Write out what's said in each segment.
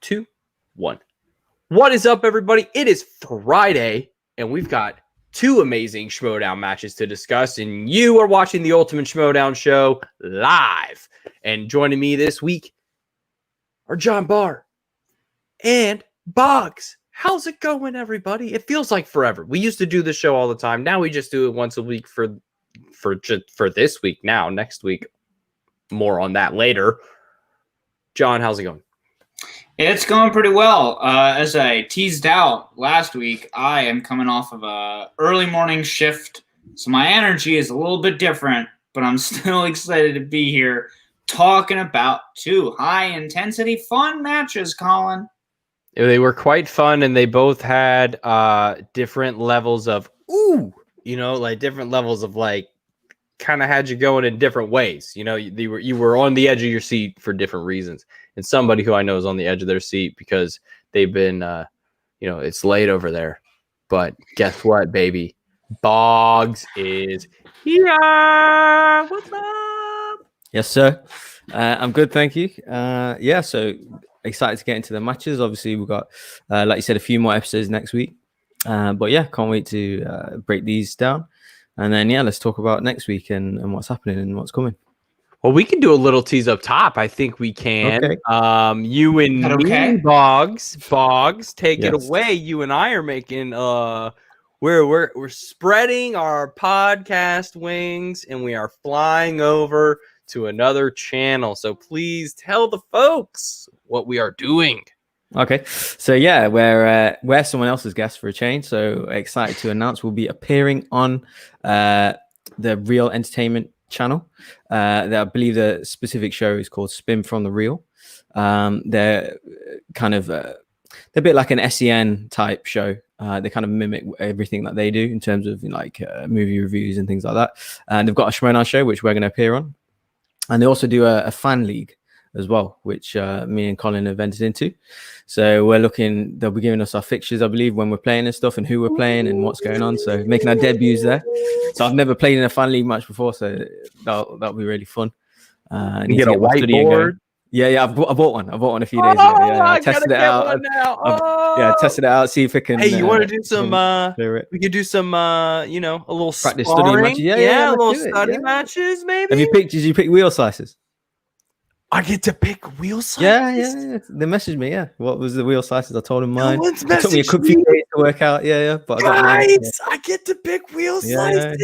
2, 1. What is up, everybody? It is Friday, and we've got 2 amazing Schmodown matches to discuss, and you are watching the Ultimate Schmodown Show live. And joining me this week are John Barr and Boggs. How's it going, everybody? It feels like forever. We used to do the show all the time. Now we just do it once a week for this week. Now, next week, more on that later. John, how's it going? It's going pretty well. As I teased out last week, I am coming off of a early morning shift, so my energy is a little bit different, but I'm still excited to be here talking about 2 high-intensity fun matches, Colin. They were quite fun, and they both had different levels of, different levels of, kind of had you going in different ways. You were on the edge of your seat for different reasons. And somebody who I know is on the edge of their seat because they've been, it's late over there. But guess what, baby? Boggs is here. What's up? Yes, sir. I'm good, thank you. So excited to get into the matches. Obviously, we've got, like you said, a few more episodes next week. But yeah, can't wait to break these down. And then, let's talk about next week and what's happening and what's coming. Well, we can do a little tease up top. I think we can. Okay. You and me, okay? Boggs, take it away. You and I are making we're spreading our podcast wings and we are flying over to another channel. So please tell the folks what we are doing. Okay, so we're someone else's guest for a change. So excited to announce we'll be appearing on the Real Entertainment channel. I believe the specific show is called Spin from the Real. They're kind of they're a bit like an SEN type show. They kind of mimic everything that they do in terms of movie reviews and things like that. And they've got a Shmodown show which we're going to appear on, and they also do a fan league as well, which me and Colin have entered into. So they'll be giving us our fixtures, I believe, when we're playing and stuff and who we're playing and what's going on. So making our debuts there. So I've never played in a fan league match before, so that'll be really fun. You get a whiteboard. Yeah, I bought one. I bought one a few days ago. Yeah, I tested it out. Tested it out. See if it can. Hey, you want to do some? We could do some. A little practice sparring. Study matches. Yeah, a little study matches, maybe. Did you pick wheel slices? I get to pick wheel slices. Yeah. They messaged me. Yeah, what was the wheel slices? I told them mine. It took me a few days to work out. Yeah. But I get to pick wheel slices.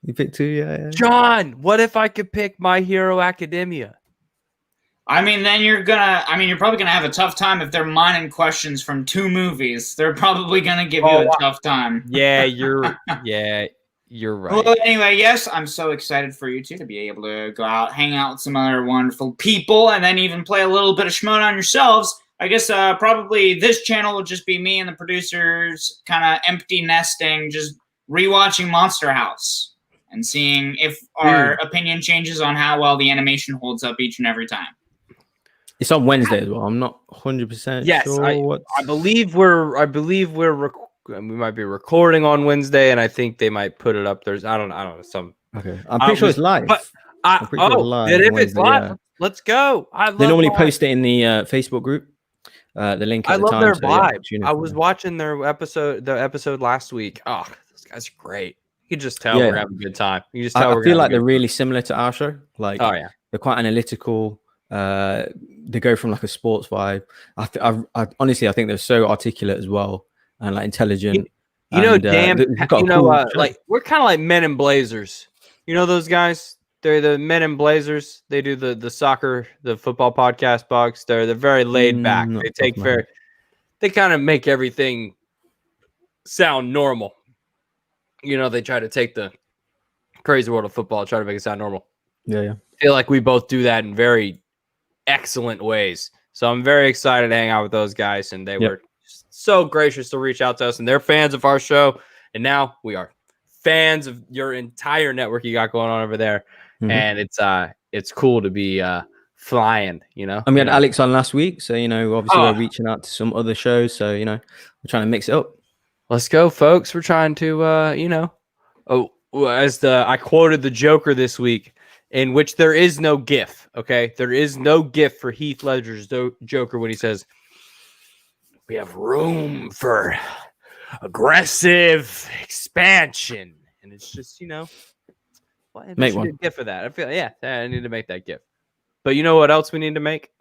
You pick two. Yeah. John, what if I could pick My Hero Academia? I mean, then you're probably gonna have a tough time if they're mining questions from 2 movies. They're probably gonna give you a tough time. Yeah, you're right. Well, anyway, yes, I'm so excited for you two to be able to go out, hang out with some other wonderful people, and then even play a little bit of Schmodown yourselves. I guess probably this channel will just be me and the producers kind of empty nesting, just rewatching Monster House and seeing if our opinion changes on how well the animation holds up each and every time. It's on Wednesday as well. I'm not 100% sure. I believe we might be recording on Wednesday, and I think they might put it up. I don't know. Okay. I'm pretty sure it's live. But if it's live, let's go. They normally post it in the Facebook group. The link. I love their vibe. I was watching their episode last week. Oh, those guys are great. You can just tell we're having a good time. You just tell. I feel like they're really similar to our show. Like, they're quite analytical. They go from like a sports vibe. I honestly, I think they're so articulate as well and like intelligent. We're kind of like Men in Blazers. You know those guys? They're the Men in Blazers. They do the soccer, the football podcast box. They're very laid back. They kind of make everything sound normal. They try to take the crazy world of football, try to make it sound normal. Yeah. I feel like we both do that in very excellent ways. So I'm very excited to hang out with those guys, and they were so gracious to reach out to us, and they're fans of our show, and now we are fans of your entire network you got going on over there. And it's cool to be flying, And we had Alex on last week, so obviously we're reaching out to some other shows, so we're trying to mix it up. Let's go, folks. We're trying to I quoted the Joker this week, in which there is no GIF. Okay, there is no GIF for Heath Ledger's Joker when he says, We have room for aggressive expansion. And it's just, well, Make one. a gift for that. I feel, I need to make that gift. But you know what else we need to make?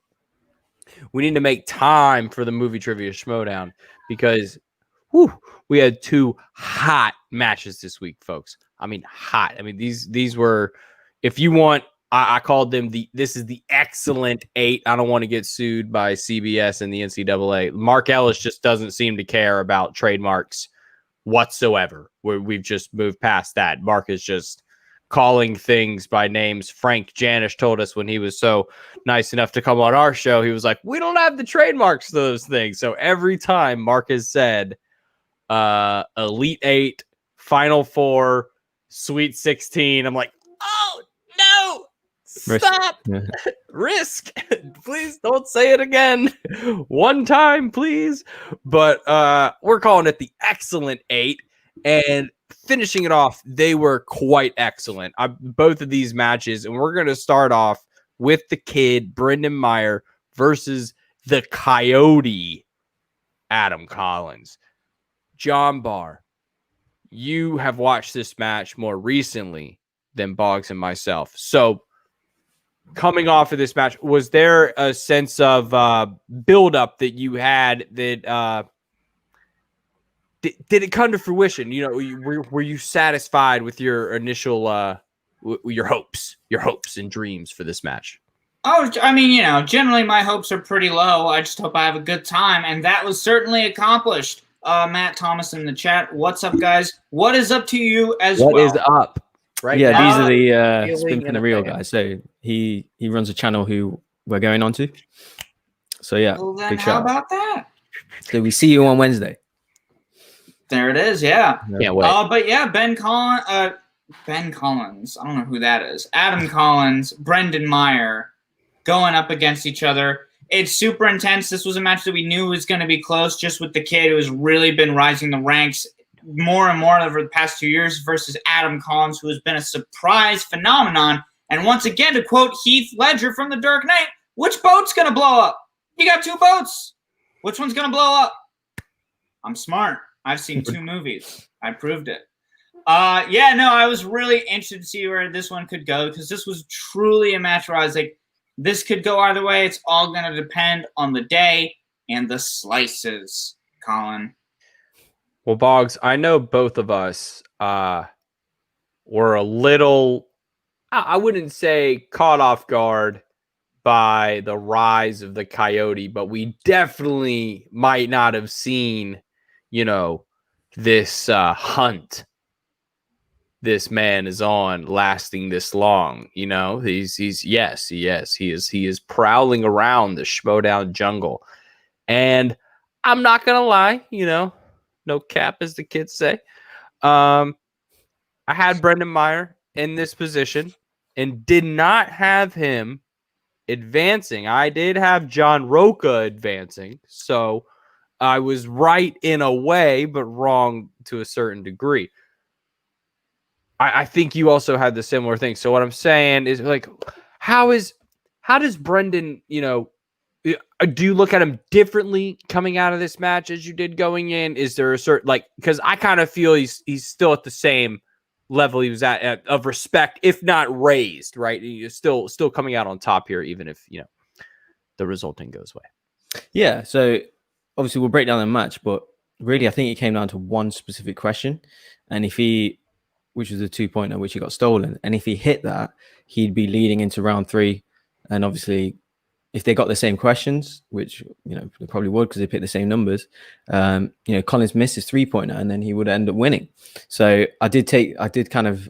We need to make time for the movie trivia Schmodown because we had 2 hot matches this week, folks. I mean, hot. I mean, these were, if you want, I called them this is the excellent 8. I don't want to get sued by CBS and the NCAA. Mark Ellis just doesn't seem to care about trademarks whatsoever. We've just moved past that. Mark is just calling things by names. Frank Janish told us when he was so nice enough to come on our show, he was like, we don't have the trademarks for those things. So every time Mark has said Elite 8, Final 4, Sweet 16, I'm like, oh no, stop. Risk. Please don't say it again. One time, please. But we're calling it the excellent 8. And finishing it off, they were quite excellent. Both of these matches, and we're going to start off with the kid, Brendan Meyer, versus the Coyote, Adam Collins. John Barr, you have watched this match more recently than Boggs and myself. So coming off of this match, was there a sense of buildup that you had that did it come to fruition? Were you satisfied with your initial your hopes and dreams for this match? Oh, I mean, generally my hopes are pretty low. I just hope I have a good time, and that was certainly accomplished. Matt Thomas in the chat. What's up, guys? What is up to you as well? What is up? Right. Yeah, now? these are the Spin the Real guys. So he runs a channel who we're going on to. So yeah, well, then big how shout. about that? So we see you on Wednesday. There it is. Yeah. Can't wait. But yeah, Ben Collins. I don't know who that is. Adam Collins, Brendan Meyer, going up against each other. It's super intense. This was a match that we knew was going to be close, just with the kid who's really been rising the ranks more and more over the past 2 years versus Adam Collins, who has been a surprise phenomenon. And once again, to quote Heath Ledger from The Dark Knight, which boat's going to blow up? You got 2 boats. Which one's going to blow up? I'm smart. I've seen 2 movies. I proved it. I was really interested to see where this one could go because this was truly a match where I was like, this could go either way. It's all going to depend on the day and the slices, Colin. Well, Boggs, I know both of us were a little, I wouldn't say caught off guard by the rise of the Coyote, but we definitely might not have seen, this hunt this man is on lasting this long. He is prowling around the Schmodown jungle. And I'm not going to lie, no cap, as the kids say. I had Brendan Meyer in this position and did not have him advancing. I did have John Roca advancing. So I was right in a way, but wrong to a certain degree. I think you also had the similar thing. So what I'm saying is, like, how does Brendan, do you look at him differently coming out of this match as you did going in? Is there a certain, because I kind of feel he's still at the same level he was at of respect, if not raised, right? He's still coming out on top here, even if, the resulting goes away. Yeah. So obviously we'll break down the match, but really I think it came down to one specific question. And which was a 2-pointer, which he got stolen. And if he hit that, he'd be leading into round 3. And obviously, if they got the same questions, which, they probably would because they picked the same numbers, Collins missed his 3-pointer and then he would end up winning. So I did kind of,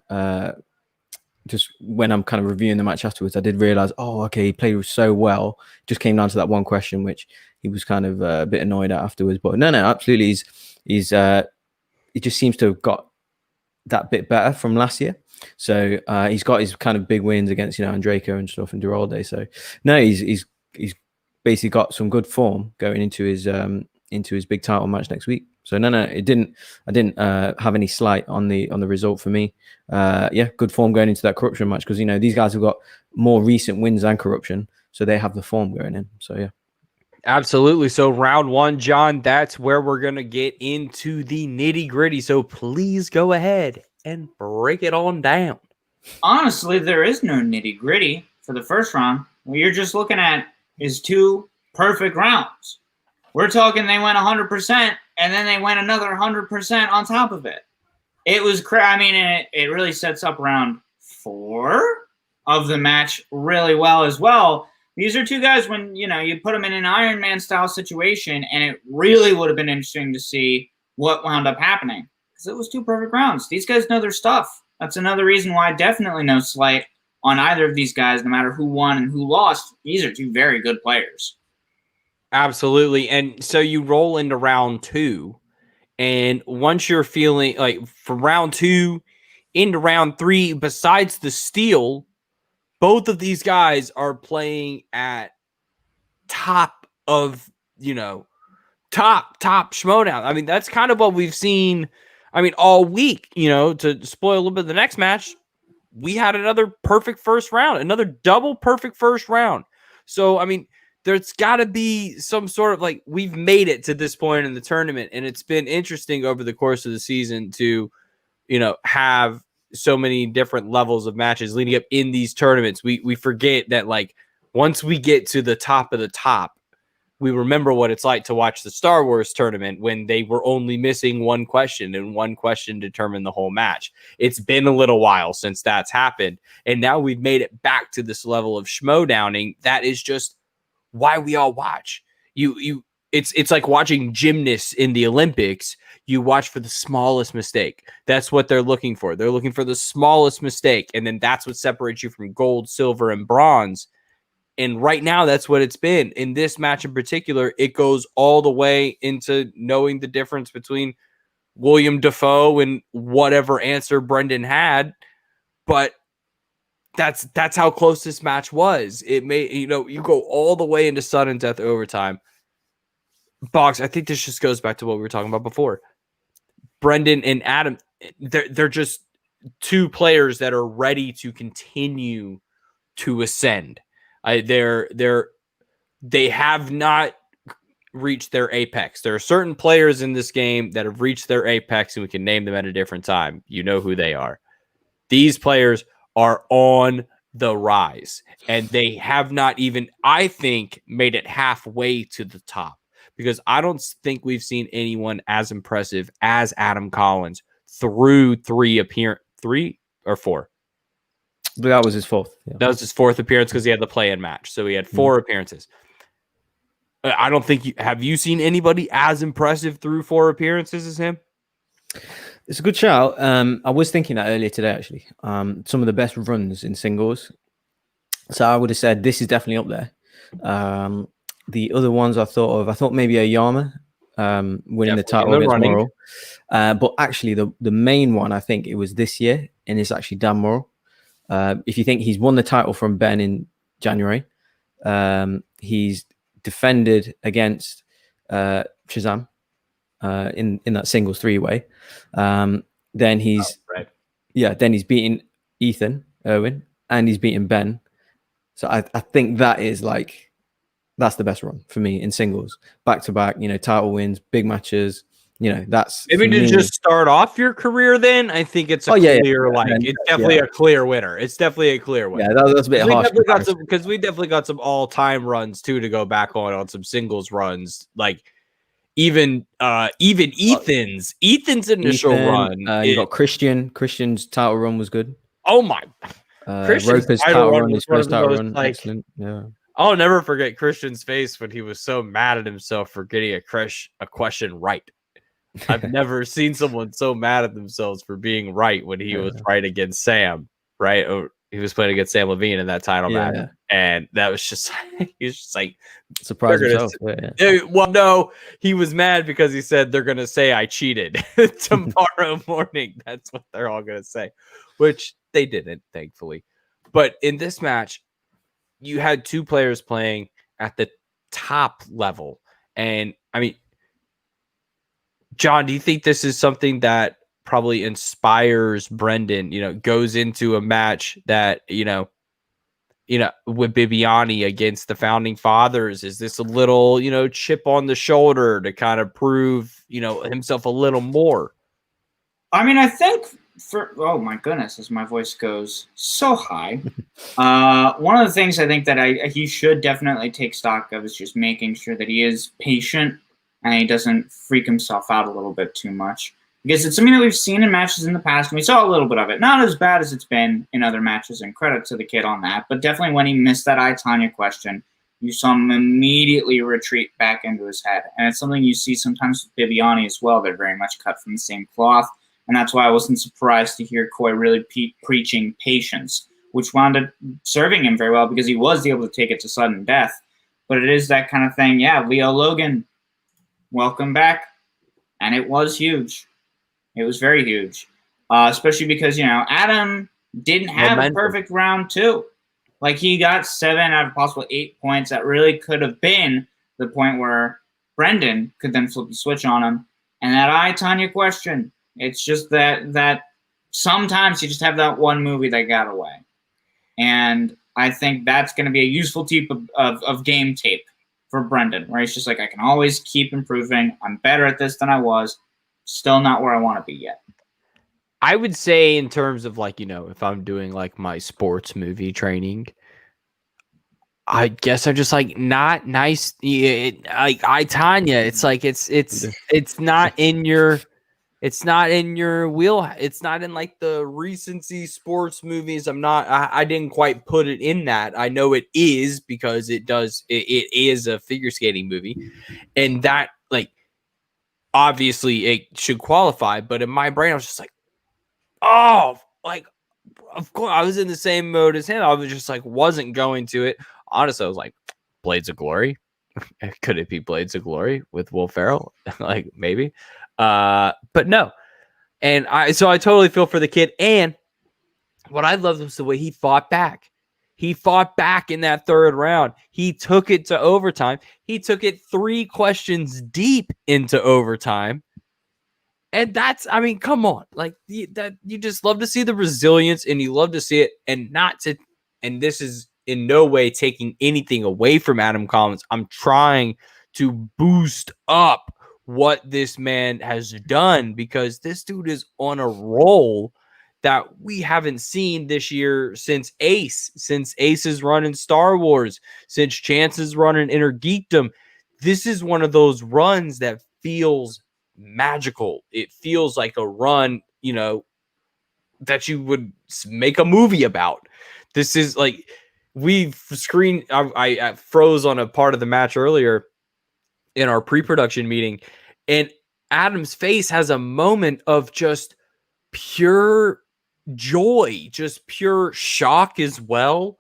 just when I'm kind of reviewing the match afterwards, I did realize, he played so well. Just came down to that one question, which he was kind of a bit annoyed at afterwards. But no, absolutely. He just seems to have got that bit better from last year. So he's got his kind of big wins against Andreyko and stuff and Duralde. So no, he's basically got some good form going into his big title match next week. So no, I didn't have any slight on the result for me. Good form going into that corruption match because these guys have got more recent wins than corruption, so they have the form going in. So yeah. Absolutely. So round one, John, that's where we're going to get into the nitty gritty. So please go ahead and break it on down. Honestly, there is no nitty gritty for the first round. What you're just looking at is 2 perfect rounds. We're talking they went 100% and then they went another 100% on top of it. It was I mean, it really sets up round 4 of the match really well as well. These are 2 guys when, you put them in an Iron Man style situation, and it really would have been interesting to see what wound up happening because it was 2 perfect rounds. These guys know their stuff. That's another reason why definitely no slight on either of these guys, no matter who won and who lost. These are 2 very good players. Absolutely. And so you roll into round 2, and once you're feeling like from round 2 into round 3, besides the steal, both of these guys are playing at top of, top Schmodown. I mean, that's kind of what we've seen, all week. To spoil a little bit of the next match, we had another perfect first round, another double perfect first round. So, there's got to be some sort of we've made it to this point in the tournament, and it's been interesting over the course of the season to, have so many different levels of matches leading up in these tournaments. We forget that once we get to the top of the top, we remember what it's like to watch the Star Wars tournament when they were only missing one question and one question determined the whole match. It's been a little while since that's happened, and now we've made it back to this level of schmo-downing. That is just why we all watch. It's like watching gymnasts in the Olympics. You watch for the smallest mistake. That's what they're looking for. They're looking for the smallest mistake, and then that's what separates you from gold, silver, and bronze. And right now, that's what it's been. In this match in particular, it goes all the way into knowing the difference between William Dafoe and whatever answer Brendan had. But that's how close this match was. It may, you go all the way into sudden death overtime. Box, I think this just goes back to what we were talking about before. Brendan and Adam, they're just 2 players that are ready to continue to ascend. They have not reached their apex. There are certain players in this game that have reached their apex, and we can name them at a different time. You know who they are. These players are on the rise, and they have not even, I think, made it halfway to the top, because I don't think we've seen anyone as impressive as Adam Collins through 3 or 4. That was his 4th. Yeah. That was his 4th appearance because he had the play-in match. So he had 4 appearances. I don't think have you seen anybody as impressive through 4 appearances as him? It's a good shout. I was thinking that earlier today, actually. Some of the best runs in singles. So I would have said this is definitely up there. The other ones I thought maybe Ayama winning the title against Morrill. But actually, the main one, I think it was this year, and it's actually Dan Morrill. If you think he's won the title from Ben in January, he's defended against Shazam in that singles 3-way. Then he's then he's beaten Ethan Irwin, and he's beaten Ben. So I think that is that's the best run for me in singles, back to back. Title wins, big matches. That's maybe to just start off your career. Then I think it's clear, it's definitely a clear winner. It's definitely a clear winner. Yeah, that's a bit harsh because we definitely got some all-time runs too to go back on some singles runs. Even Ethan's initial run. You got Christian. Christian's title run was good. Oh my! Roper's title run, his first title run, excellent. Yeah. I'll never forget Christian's face when he was so mad at himself for getting a question right. I've never seen someone so mad at themselves for being right when he was right against Sam, right? Or he was playing against Sam Levine in that title match. And that was just, he was just surprised himself. Well, no, he was mad because he said they're going to say I cheated tomorrow morning. That's what they're all going to say, which they didn't, thankfully. But in this match, you had 2 players playing at the top level. And John, do you think this is something that probably inspires Brendan, goes into a match that, with Bibiani against the founding fathers? Is this a little, chip on the shoulder to kind of prove, himself a little more? I mean, I think oh my goodness, as my voice goes so high. One of the things I think that he should definitely take stock of is just making sure that he is patient and he doesn't freak himself out a little bit too much. Because it's something that we've seen in matches in the past, and we saw a little bit of it. Not as bad as it's been in other matches, and credit to the kid on that. But definitely when he missed that I, Tonya question, you saw him immediately retreat back into his head. And it's something you see sometimes with Bibiani as well. They're very much cut from the same cloth. And that's why I wasn't surprised to hear Coy really preaching patience, which wound up serving him very well because he was able to take it to sudden death. But it is that kind of thing. Yeah, Leo Logan, welcome back. And it was huge. It was very huge, especially because, Adam didn't have a perfect round 2. Like, he got 7 out of possible 8 points. That really could have been the point where Brendan could then flip the switch on him. And that I, Tonya question, it's just that sometimes you just have that one movie that got away. And I think that's going to be a useful type of game tape for Brendan, where he's just like, I can always keep improving. I'm better at this than I was. Still not where I want to be yet. I would say in terms of if I'm doing my sports movie training, I guess I'm just not nice. Tonya, it's not in your, it's not in your wheel. It's not in the recency sports movies. I didn't quite put it in that. I know it is because it is a figure skating movie, and that obviously it should qualify, but in my brain, I was just of course, I was in the same mode as him. I was just wasn't going to it. Honestly, I was Blades of Glory. Could it be Blades of Glory with Will Ferrell? Maybe. But no. And I totally feel for the kid. And what I loved was the way he fought back. He fought back in that third round. He took it to overtime. He took it 3 questions deep into overtime. And that's, come on. You just love to see the resilience, and you love to see it, and this is in no way taking anything away from Adam Collins. I'm trying to boost up what this man has done, because this dude is on a roll that we haven't seen this year since Ace's run in Star Wars, since Chance's run in Inner Geekdom. This is one of those runs that feels magical. It feels like a run, that you would make a movie about. This is we've screened. I froze on a part of the match earlier in our pre-production meeting, and Adam's face has a moment of just pure joy, just pure shock as well,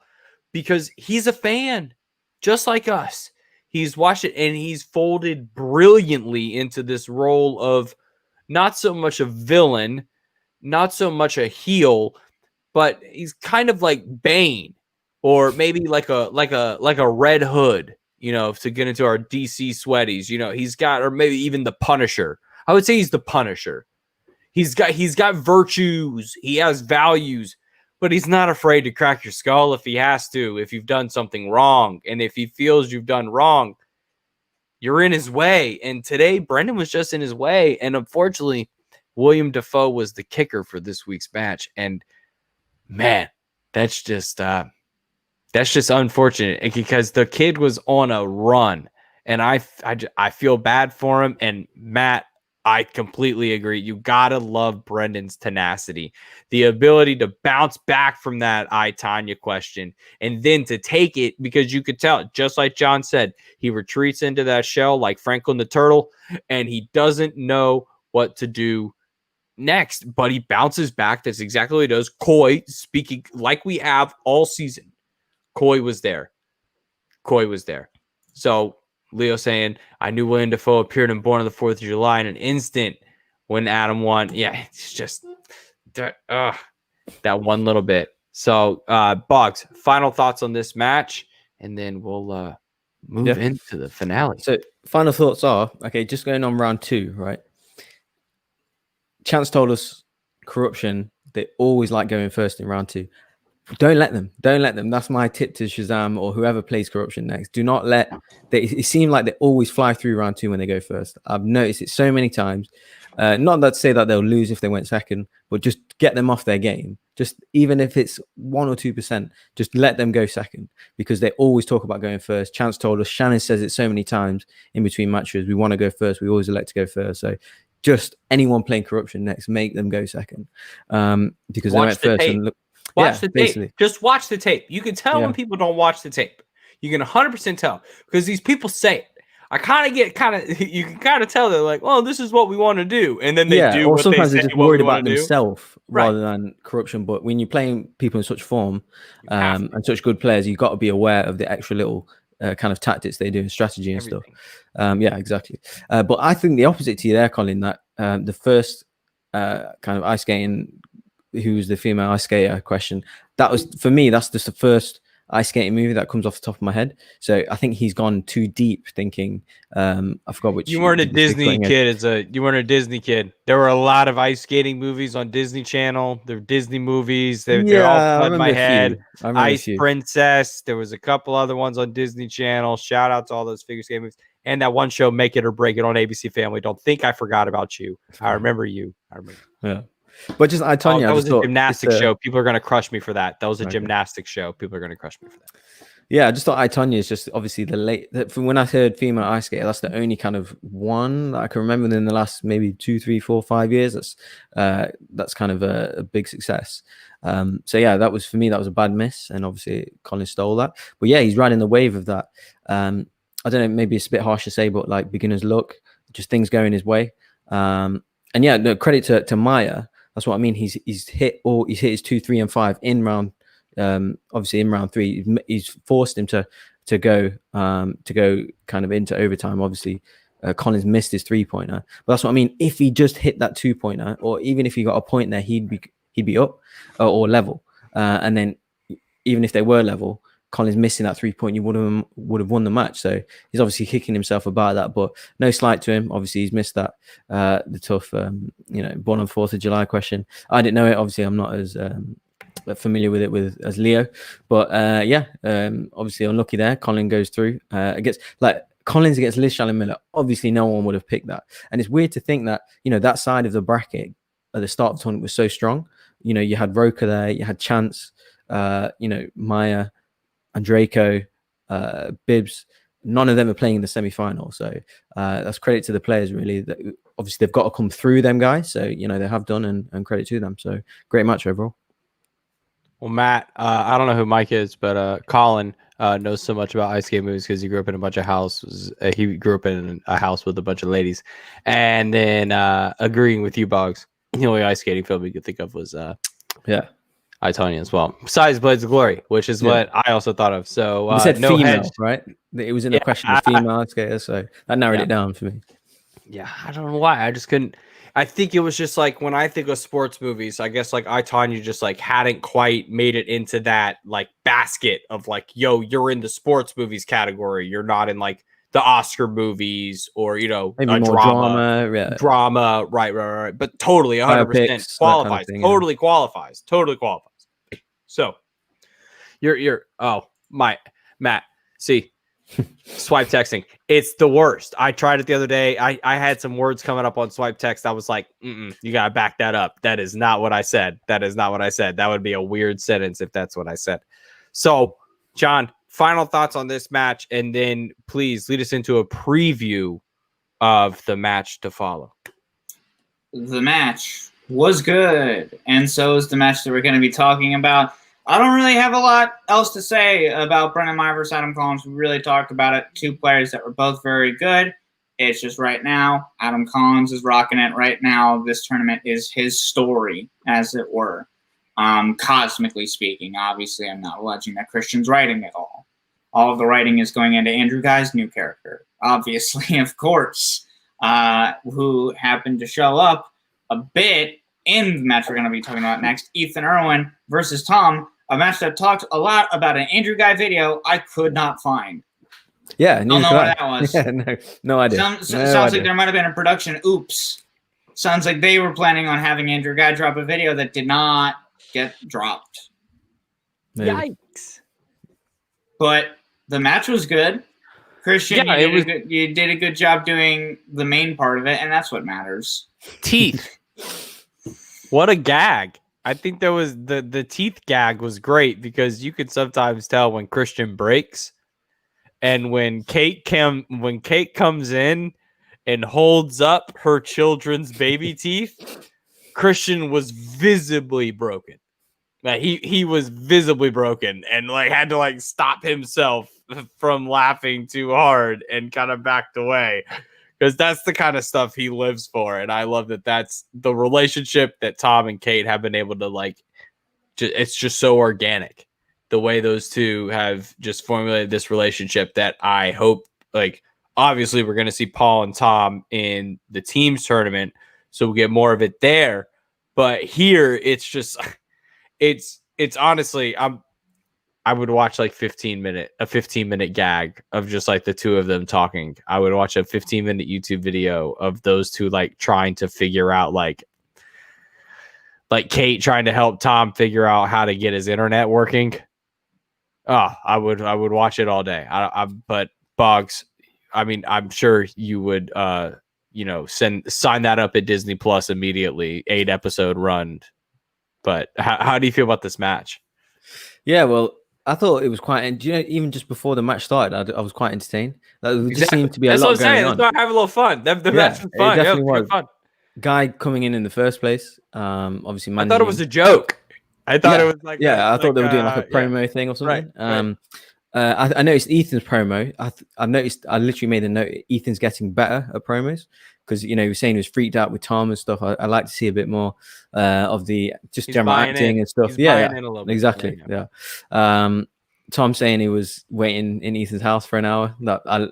because he's a fan just like us. He's watched it, and he's folded brilliantly into this role of not so much a villain, not so much a heel, but he's kind of like Bane, or maybe like a Red Hood, to get into our DC sweaties. He's got, or maybe even the Punisher. I would say he's the Punisher. He's got virtues, he has values, but he's not afraid to crack your skull if he has to, if you've done something wrong. And if he feels you've done wrong, you're in his way. And today, Brendan was just in his way. And unfortunately, William Dafoe was the kicker for this week's match. And man, that's just unfortunate, because the kid was on a run. And I feel bad for him. And Matt, I completely agree. You got to love Brendan's tenacity, the ability to bounce back from that I, Tonya question, and then to take it, because you could tell, just like John said, he retreats into that shell like Franklin the Turtle, and he doesn't know what to do next, but he bounces back. That's exactly what he does. Coy, speaking like we have all season, Coy was there. So Leo saying, I knew William Dafoe appeared in Born on the 4th of July in an instant when Adam won. Yeah, it's just that one little bit. So, Boggs, final thoughts on this match, and then we'll move into the finale. So, final thoughts are, okay, just going on round 2, right? Chance told us corruption, they always like going first in round 2. Don't let them. Don't let them. That's my tip to Shazam or whoever plays corruption next. Do not let. It seems like they always fly through round 2 when they go first. I've noticed it so many times. Not that to say that they'll lose if they went second, but just get them off their game. Just even if it's 1 or 2%, just let them go second because they always talk about going first. Chance told us. Shannon says it so many times in between matches. We want to go first. We always elect to go first. So just anyone playing corruption next, make them go second because they went first and look. Watch the tape. Basically. Just watch the tape. You can tell when people don't watch the tape. You can 100% tell because these people say it. I you can kind of tell they're like, well, this is what we want to do. And then they do. Or what sometimes they they're just worried about themselves rather than corruption. But when you're playing people in such form and such good players, you've got to be aware of the extra little kind of tactics they do and strategy and stuff. Yeah, exactly. But I think the opposite to you there, Colin, that the first kind of ice skating, who's the female ice skater question, that was for me, that's just the first ice skating movie that comes off the top of my head. So I think he's gone too deep thinking. I forgot which. You weren't a Disney kid. You weren't a Disney kid. There were a lot of ice skating movies on Disney Channel. They're Disney movies. They're all in my head. Ice Princess. There was a couple other ones on Disney Channel. Shout out to all those figure skating movies. And that one show, Make It or Break It on ABC Family. Don't think I forgot about you. I remember you. Yeah. But just that was a gymnastics show. People are going to crush me for that. That was a gymnastics show. People are going to crush me for that. Yeah, I just thought Tonya is just obviously from when I heard female ice skater, that's the only kind of one that I can remember in the last maybe 2, 3, 4, 5 years. That's kind of a big success. So yeah, that was for me. That was a bad miss, and obviously Colin stole that. But yeah, he's riding the wave of that. I don't know, maybe it's a bit harsh to say, but like beginner's luck, just things going his way. And yeah, no credit to Meyer. That's what I mean. He's hit his 2, 3, and 5 in round. Obviously in round 3, he's forced him to go kind of into overtime. Obviously, Collins missed his 3-pointer, but that's what I mean. If he just hit that 2-pointer, or even if he got a point there, he'd be up or level. And then even if they were level, Collins missing that 3-point, you would have won the match. So he's obviously kicking himself about that, but no slight to him. Obviously, he's missed that the tough, born on 4th of July question. I didn't know it. Obviously, I'm not as familiar with it as Leo, but obviously unlucky there. Colin goes through against Collins against Liz Shalom Miller. Obviously, no one would have picked that, and it's weird to think that that side of the bracket at the start of the tournament was so strong. You had Roker there, you had Chance, Meyer, and Draco, Bibbs. None of them are playing in the semi-final, so that's credit to the players. Really, that obviously they've got to come through them guys. So they have done, and credit to them. So great match overall. Well, Matt, I don't know who Mike is, but Colin knows so much about ice skate movies because he grew up in a bunch of houses. He grew up in a house with a bunch of ladies. And then agreeing with you, Boggs, the only ice skating film you could think of was I, Tonya as well. Besides Blades of Glory, which is what I also thought of. So you said no female, hedge. Right? It was in the question of female ice skater, so that narrowed it down for me. Yeah, I don't know why. I just couldn't. I think it was just like when I think of sports movies, I guess like I, Tonya, just like hadn't quite made it into that like basket of like, yo, you're in the sports movies category. You're not in like the Oscar movies or, maybe more drama. Right. But totally 100% qualifies. Totally qualifies. So Matt, see, swipe texting. It's the worst. I tried it the other day. I had some words coming up on swipe text. I was like, you got to back that up. That is not what I said. That would be a weird sentence if that's what I said. So, John, final thoughts on this match, and then please lead us into a preview of the match to follow. The match was good, and so is the match that we're going to be talking about. I don't really have a lot else to say about Brendan Meyer versus Adam Collins. We really talked about it. 2 players that were both very good. It's just right now, Adam Collins is rocking it right now. This tournament is his story, as it were. Cosmically speaking, obviously, I'm not alleging that Christian's writing it all. All of the writing is going into Andrew Guy's new character, obviously, of course, who happened to show up a bit in the match we're going to be talking about next. Ethan Irwin versus Tom. A match that talked a lot about an Andrew Guy video I could not find. Yeah, I don't know what that was. Yeah, no idea. Sounds like there might have been a production oops. Sounds like they were planning on having Andrew Guy drop a video that did not get dropped. Maybe. Yikes. But the match was good. Christian, Yeah, you did a good job doing the main part of it, and that's what matters. Teeth. What a gag. I think there was the teeth gag was great because you could sometimes tell when Christian breaks, and when Kate comes in and holds up her children's baby teeth, Christian was visibly broken. Like he was visibly broken and like had to like stop himself from laughing too hard and kind of backed away because that's the kind of stuff he lives for. And I love that that's the relationship that Tom and Kate have been able to like. It's just so organic the way those two have just formulated this relationship that I hope like obviously we're going to see Paul and Tom in the teams tournament. So we'll get more of it there. But here it's just it's honestly I would watch like a 15-minute gag of just like the two of them talking. I would watch a 15-minute YouTube video of those two like trying to figure out like Kate trying to help Tom figure out how to get his internet working. Oh, I would watch it all day. But Boggs, I mean, I'm sure you would sign that up at Disney Plus immediately, 8-episode run. But how do you feel about this match? Yeah, well, I thought it was quite. Even just before the match started, I was quite entertained. There just seemed to be a lot going on. That's why I have a little fun. The match was fun. It definitely was fun. Guy coming in the first place. Obviously, I thought it was a joke. I thought it was like I thought they were doing like a promo thing or something. Right. I noticed Ethan's promo. I literally made a note. Ethan's getting better at promos because he was saying he was freaked out with Tom and stuff. I like to see a bit more of the just general acting and stuff. Exactly. Yeah. Tom saying he was waiting in Ethan's house for an hour. That I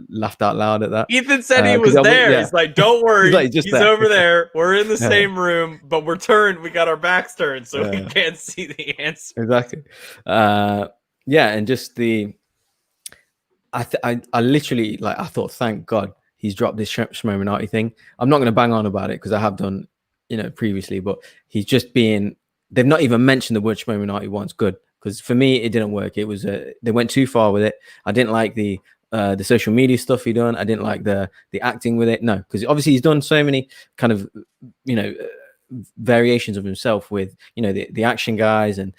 laughed out loud at that. Ethan said he was there. Yeah. He's like, "Don't worry, he's over there. We're in the same room, but we're turned. We got our backs turned, so we can't see the answer." Exactly. And just I literally I thought, thank God he's dropped this Shmominati thing. I'm not going to bang on about it because I have done, previously, but he's just being. They've not even mentioned the word Shmominati once. Good. Because for me, it didn't work. It was they went too far with it. I didn't like the social media stuff he done. I didn't like the acting with it. No, because obviously he's done so many kind of variations of himself with the action guys and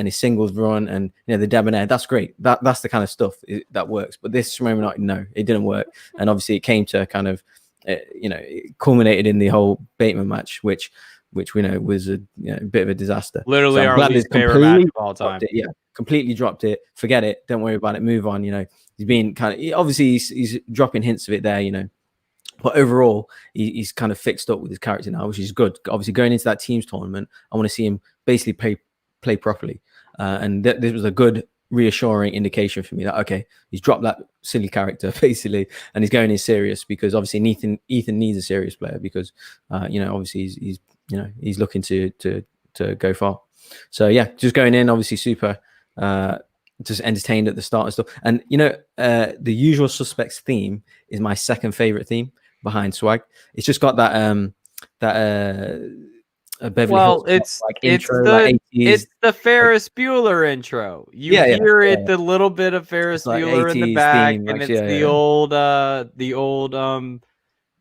his singles run and the debonair. That's great. That's the kind of stuff that works. But this moment, no, it didn't work. And obviously it came to kind of it culminated in the whole Bateman match, which we know was a bit of a disaster. Literally so our least favorite match of all time. Completely dropped it. Forget it. Don't worry about it. Move on. He's being obviously he's dropping hints of it there. But overall, he's kind of fixed up with his character now, which is good. Obviously, going into that teams tournament, I want to see him basically play properly. And this was a good, reassuring indication for me that, okay, he's dropped that silly character, basically, and he's going in serious because obviously Ethan needs a serious player because, obviously he's looking to go far. So, yeah, just going in, obviously super just entertained at the start and stuff. And, the Usual Suspects theme is my second favorite theme behind Swag. It's just got that Beverly Hills intro, it's the Ferris Bueller intro. You hear it, the little bit of Ferris Bueller in the back, theme, and it's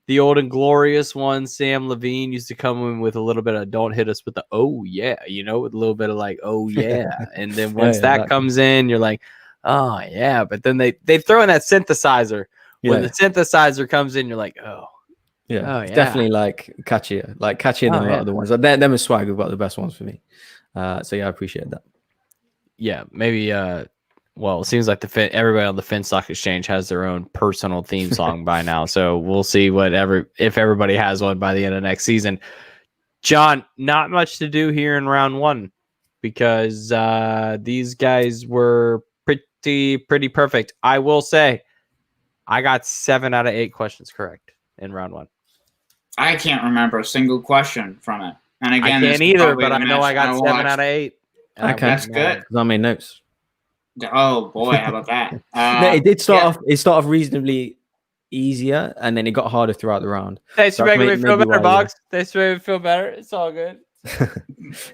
the old and glorious one. Sam Levine used to come in with a little bit of "Don't hit us with the oh yeah," with a little bit of like oh yeah, and then once that comes in, you're like oh yeah. But then they throw in that synthesizer. When the synthesizer comes in, you're like, oh. Yeah, it's definitely catchier than a lot of the ones. Them and Swag have got the best ones for me. So I appreciate that. Yeah, maybe. Well, it seems like everybody on the Fin Stock Exchange has their own personal theme song by now. So we'll see if everybody has one by the end of next season. John, not much to do here in round one because these guys were pretty perfect. I will say, I got 7 out of 8 questions correct in round one. I can't remember a single question from it. And again, I can't either, but I know I got 7 out of 8. Okay, that's good. Because I made notes. Oh boy, how about that? No, it did start off. It started off reasonably easier, and then it got harder throughout the round. Thanks for making me feel better, Boggs. Thanks for making me feel better. It's all good.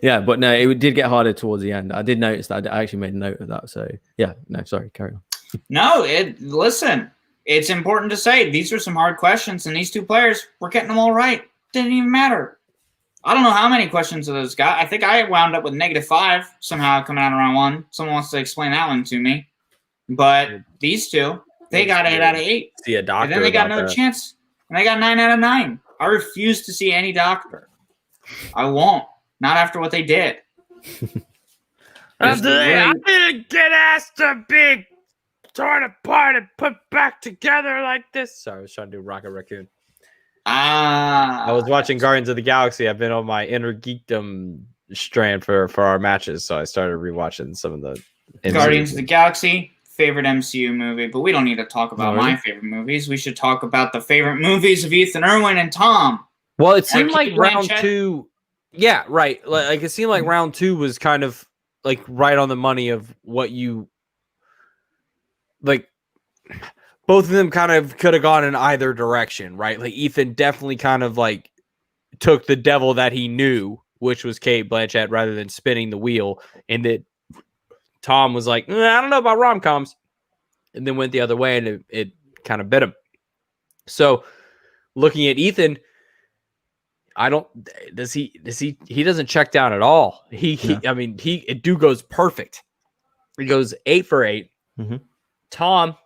Yeah, but no, it did get harder towards the end. I did notice that. I actually made a note of that. So yeah, no, sorry, carry on. No, listen, it's important to say these are some hard questions, and these two players were getting them all right. Didn't even matter. I don't know how many questions of those got. I think I wound up with -5 somehow coming out of round 1. Someone wants to explain that one to me. But these two, they got 8 out of 8. See a doctor. And then they got about no that. chance. And they got 9 out of 9. I refuse to see any doctor. I won't. Not after what they did. I didn't get asked to be torn apart and put back together like this. Sorry, I was trying to do Rocket Raccoon. I was watching Guardians of the Galaxy. I've been on my inner geekdom strand for our matches, so I started rewatching some of the Guardians of the Galaxy, favorite MCU movie, but we don't need to talk about really? my favorite movies. We should talk about the favorite movies of Ethan Irwin and Tom. Well, it seemed like Kate round Blanchett? 2. Yeah, right. Like it seemed like round 2 was kind of like right on the money of what you like. Both of them kind of could have gone in either direction, right? Like Ethan definitely kind of like took the devil that he knew, which was Kate Blanchett, rather than spinning the wheel. And that Tom was like, I don't know about rom-coms, and then went the other way, and it kind of bit him. So looking at Ethan, he doesn't check down at all. Dude goes perfect. He goes 8 for 8. Mm-hmm. Tom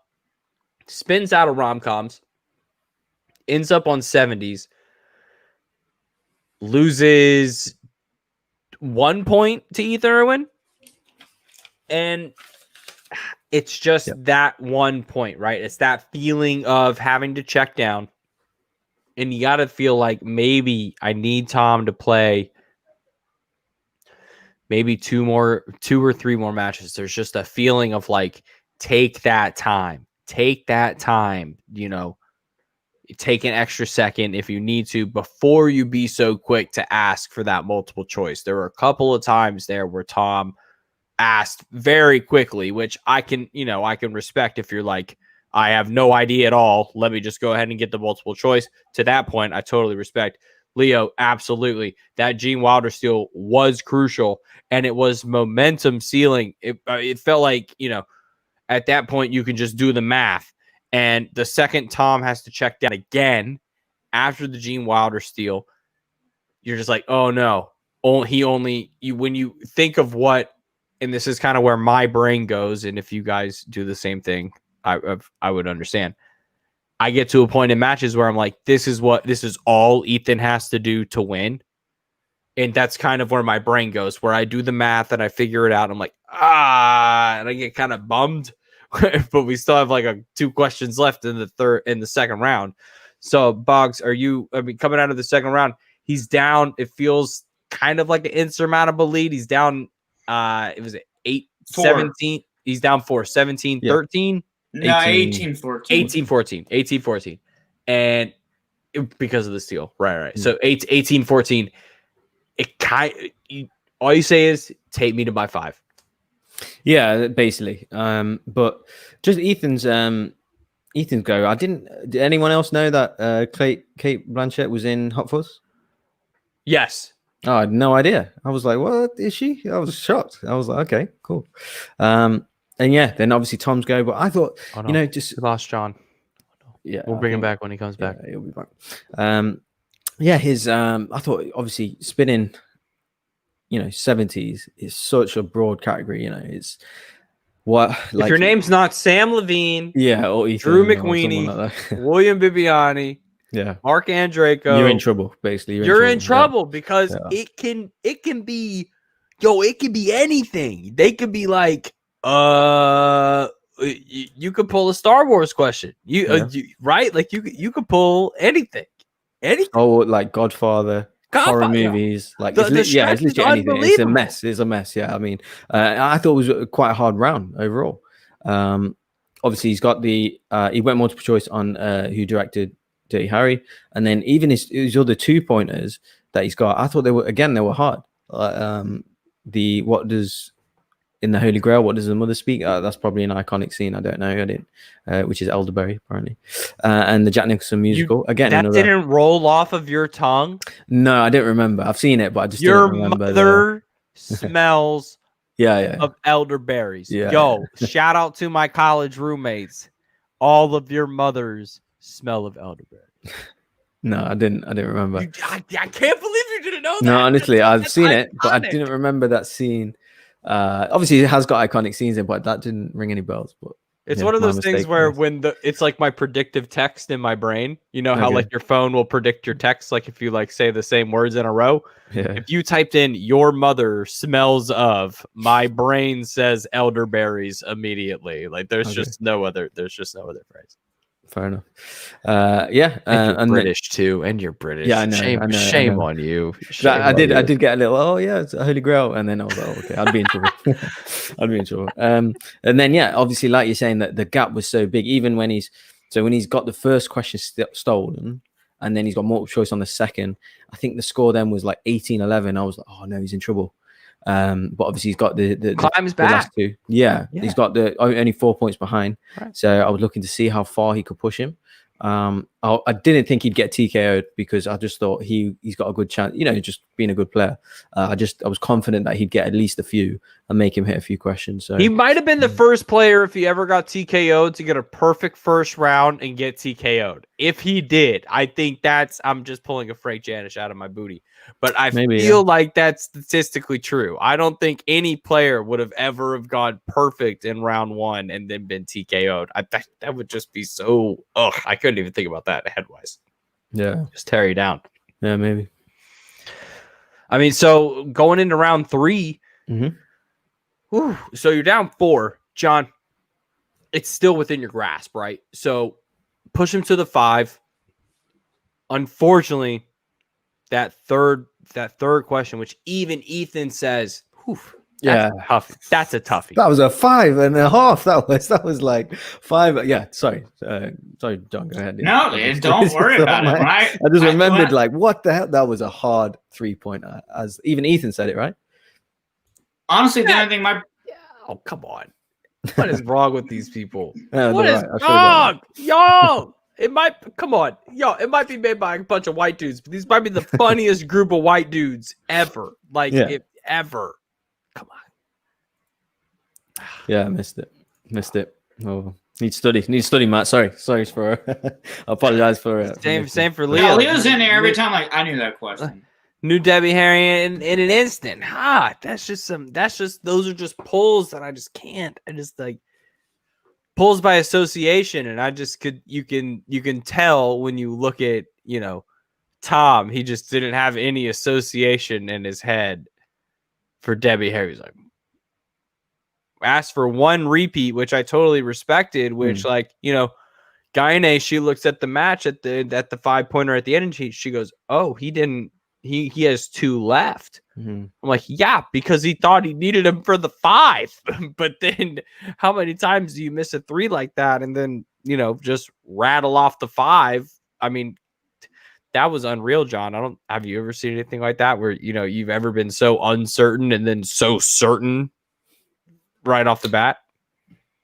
spins out of rom-coms, ends up on 70s, loses 1 point to Ethan Irwin, and it's just that 1 point, right? It's that feeling of having to check down, and you got to feel like maybe I need Tom to play maybe 2 or 3 more matches. There's just a feeling of like, take that time, take an extra second if you need to before you be so quick to ask for that multiple choice. There were a couple of times there where Tom asked very quickly, which I can respect. If you're like, I have no idea at all, let me just go ahead and get the multiple choice. To that point, I totally respect. Leo, absolutely. That Gene Wilder steal was crucial, and it was momentum sealing. It felt like, at that point, you can just do the math. And the second Tom has to check down again after the Gene Wilder steal, you're just like, oh no. When you think of what, and this is kind of where my brain goes, and if you guys do the same thing, I would understand. I get to a point in matches where I'm like, this is all Ethan has to do to win. And that's kind of where my brain goes, where I do the math and I figure it out. I'm like, and I get kind of bummed. But we still have like 2 questions left in the second round. So Boggs, coming out of the second round, he's down. It feels kind of like an insurmountable lead. He's down. It was 8-17. He's down 4, 17-13. No, 18-14. 18-14. And because of the steal. Right. So 18-14. All you say is take me to my 5. Yeah, basically. But just Ethan's go. Did anyone else know that Kate Blanchett was in Hot Fuzz? Yes. Oh, I had no idea. I was like, what is she? I was shocked. I was like, okay, cool. And yeah, then obviously Tom's go, but I thought, just we lost John. Yeah, we'll bring him back when he comes back. He'll be back. I thought obviously spinning, 70s is such a broad category. It's what if your name's not Sam Levine, or Ethan, Drew McWeeny, like William Bibiani, Mark Andreyko, you're in trouble. Basically, you're in trouble because it can be anything. They could be like, you could pull a Star Wars question. Right? Like you could pull anything. Oh, like Godfather. Horror movies, like it's literally anything. It's a mess. Yeah, I mean, I thought it was quite a hard round overall. Obviously, he's got he went multiple choice on who directed Dirty Harry, and then even his other 2 pointers that he's got, I thought they were hard. What does in the Holy Grail, what does the mother speak? That's probably an iconic scene. I don't know. I didn't, which is elderberry apparently, and the Jack Nicholson musical again. That another... didn't roll off of your tongue. No, I didn't remember. I've seen it, but I just your didn't remember. Mother smells yeah of elderberries. Yeah, Yo, shout out to my college roommates. All of your mothers smell of elderberry. No, I didn't remember. I can't believe you didn't know that. No, honestly, I've seen iconic. it, but I didn't remember that scene. Obviously, it has got iconic scenes in, but that didn't ring any bells. But it's one of those things where when it's like my predictive text in my brain. You know how like your phone will predict your text, like if you like say the same words in a row. Yeah. If you typed in "your mother smells of," my brain says elderberries immediately. Like there's just no other phrase. Fair enough. Yeah, and you're British too, and you're British. Yeah, I know. Shame on you. I did get a little. Oh yeah, it's a Holy Grail, and then I was like, oh, okay, I'd be in trouble. And then obviously, like you're saying, that the gap was so big. Even when he's got the first question stolen, and then he's got multiple choice on the second. I think the score then was like 18-11. I was like, oh no, he's in trouble. But obviously he's got the climbs the back. Last two. Yeah, he's got the only 4 points behind. Right. So I was looking to see how far he could push him. I didn't think he'd get TKO'd because I just thought he's got a good chance. You know, just being a good player. I was confident that he'd get at least a few and make him hit a few questions. So he might have been the first player if he ever got TKO'd to get a perfect first round and get TKO'd. If he did, I think I'm just pulling a Frank Janish out of my booty. But I feel like that's statistically true. I don't think any player would have ever have gone perfect in round one and then been TKO'd. That would just be so. I couldn't even think about that headwise. Yeah, just tear you down. Yeah, maybe. I mean, so going into round three, so you're down 4, John. It's still within your grasp, right? So push him to the 5. Unfortunately, that third question, which even Ethan says, that's a toughie. That was a 5.5. That was like 5. Yeah, sorry, John. Go ahead. No, don't worry about it. I just remembered, like, what the hell? That was a hard 3-pointer. As even Ethan said it, right? Honestly, the only thing oh, come on. What is wrong with these people? What is wrong? Yo, it might be made by a bunch of white dudes, but these might be the funniest group of white dudes ever. Like, if ever. Come on. Yeah, I missed it. Oh, need study, Matt. Sorry for. I apologize for. Same for Leo. No, Leo's in there every time. Like, I knew that question. New Debbie Harry in an instant. Those are just pulls that I just can't. I just like pulls by association, and you can tell when you look at, Tom, he just didn't have any association in his head for Debbie Harry. He's like, asked for one repeat, which I totally respected, which Guyane, she looks at the match at the 5-pointer at the end, and she goes, oh, he didn't. He has 2 left. I'm like, yeah, because he thought he needed him for the 5. But then how many times do you miss a 3 like that and then, just rattle off the 5? I mean, that was unreal, John. Have you ever seen anything like that where, you've ever been so uncertain and then so certain right off the bat?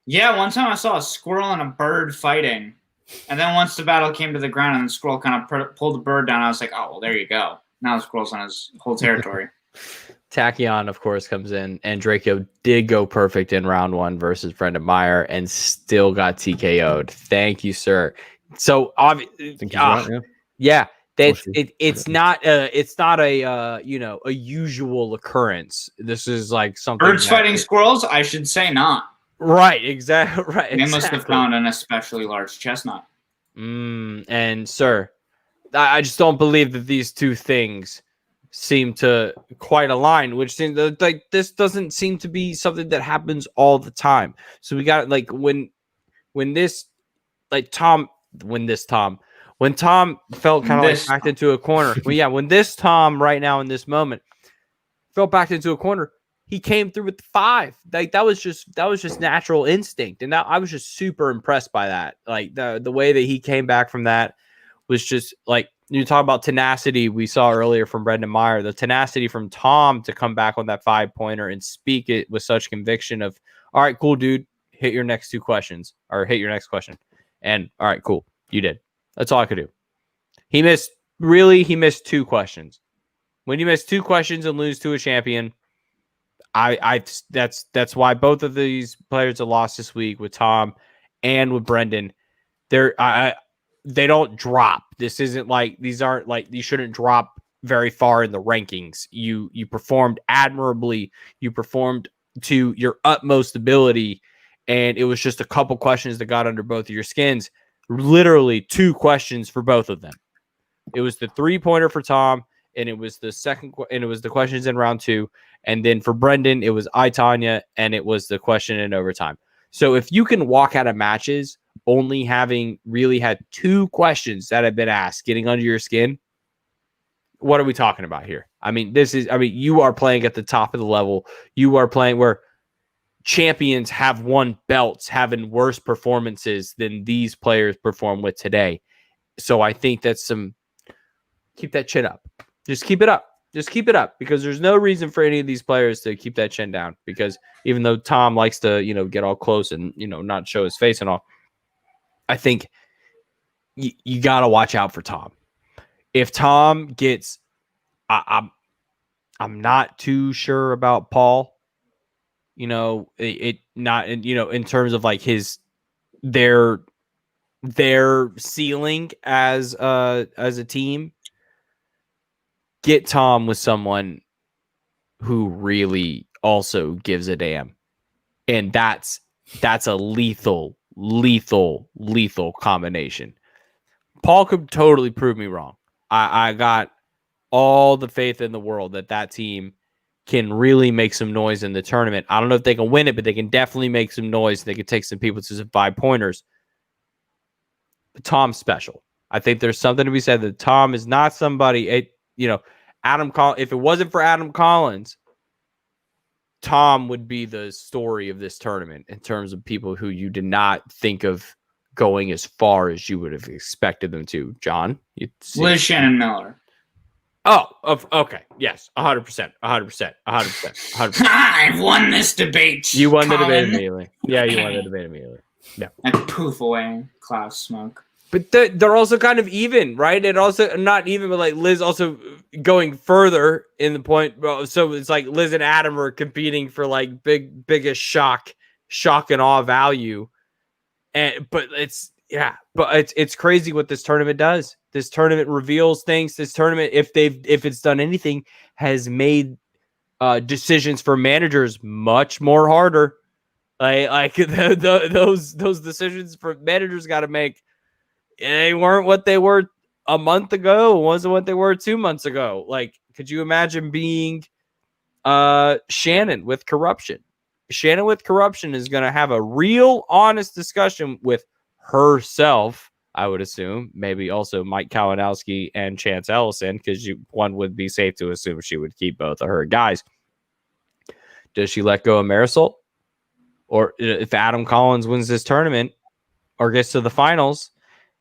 Yeah, one time I saw a squirrel and a bird fighting. And then once the battle came to the ground and the squirrel kind of pulled the bird down, I was like, oh, well, there you go. Now the squirrel's on his whole territory. Tachyon, of course, comes in, and Draco did go perfect in round 1 versus Brendan Meyer and still got TKO'd. Thank you, sir. So obviously, it's not a usual occurrence. This is like something. Birds fighting squirrels? I should say not. Right, exactly. Right. They must have found an especially large chestnut. And sir, I just don't believe that these two things seem to quite align, which seems like this doesn't seem to be something that happens all the time. So we got like when Tom felt kind of like backed into a corner. When this Tom right now in this moment felt backed into a corner, he came through with the 5. Like that was just natural instinct, and I was just super impressed by that. Like the way that he came back from that was just like you talk about tenacity we saw earlier from Brendan Meyer, the tenacity from Tom to come back on that 5-pointer and speak it with such conviction of, all right, cool, dude, hit your next 2 questions or hit your next question. And all right, cool, you did. That's all I could do. He missed 2 questions. When you miss 2 questions and lose to a champion, that's why both of these players have lost this week with Tom and with Brendan. They don't drop. This isn't like, these aren't like, you shouldn't drop very far in the rankings. You performed admirably. You performed to your utmost ability. And it was just a couple questions that got under both of your skins. Literally 2 questions for both of them. It was the 3-pointer for Tom, and it was the questions in round 2. And then for Brendan, it was I, Tanya, and it was the question in overtime. So if you can walk out of matches only having really had 2 questions that have been asked, getting under your skin, what are we talking about here? I mean, you are playing at the top of the level. You are playing where champions have won belts, having worse performances than these players perform with today. So I think that's keep that chin up. Just keep it up. Just keep it up, because there's no reason for any of these players to keep that chin down, because even though Tom likes to, get all close and, not show his face and all, I think you got to watch out for Tom. If Tom gets, I'm not too sure about Paul, in terms of like their ceiling as a team. Get Tom with someone who really also gives a damn. And that's a lethal combination. Paul could totally prove me wrong. I got all the faith in the world that team can really make some noise in the tournament. I don't know if they can win it, but they can definitely make some noise. They can take some people to some 5-pointers. But Tom's special. I think there's something to be said that Tom is not somebody, Adam Collins, if it wasn't for Adam Collins, Tom would be the story of this tournament in terms of people who you did not think of going as far as you would have expected them to. John? Liz Shannon Miller. Oh, okay. Yes, 100%. I've won this debate. You won the Colin. debate immediately. Yeah, you won the debate immediately. Yeah. And poof away, cloud smoke. But they're also kind of even, right? And also not even, but like Liz also going further in the point. So it's like Liz and Adam are competing for like biggest shock and awe value. But it's crazy what this tournament does. This tournament reveals things. This tournament, if it's done anything, has made decisions for managers much more harder. Like those decisions for managers got to make. They weren't what they were a month ago. It wasn't what they were 2 months ago. Like, could you imagine being Shannon with corruption? Shannon with corruption is going to have a real honest discussion with herself, I would assume. Maybe also Mike Kalinowski and Chance Ellison, because one would be safe to assume she would keep both of her guys. Does she let go of Marisol? Or if Adam Collins wins this tournament or gets to the finals,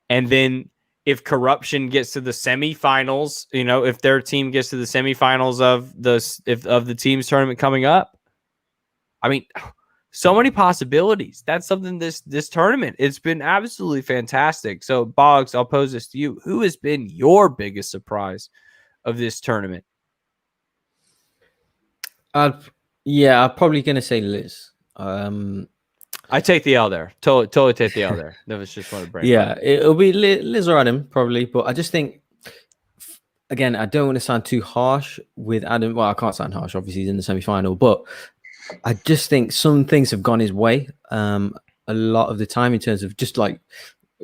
and then if corruption gets to the semifinals, if their team gets to the semifinals of the team's tournament coming up, I mean, so many possibilities. That's something this tournament. It's been absolutely fantastic. So, Boggs, I'll pose this to you. Who has been your biggest surprise of this tournament? I'm probably going to say Liz. I take the L there. Totally take the L there. That was just one to bring. Yeah, it'll be Liz or Adam probably, but I just think, again, I don't want to sound too harsh with Adam. Well, I can't sound harsh. Obviously, he's in the semi-final, but I just think some things have gone his way a lot of the time in terms of just like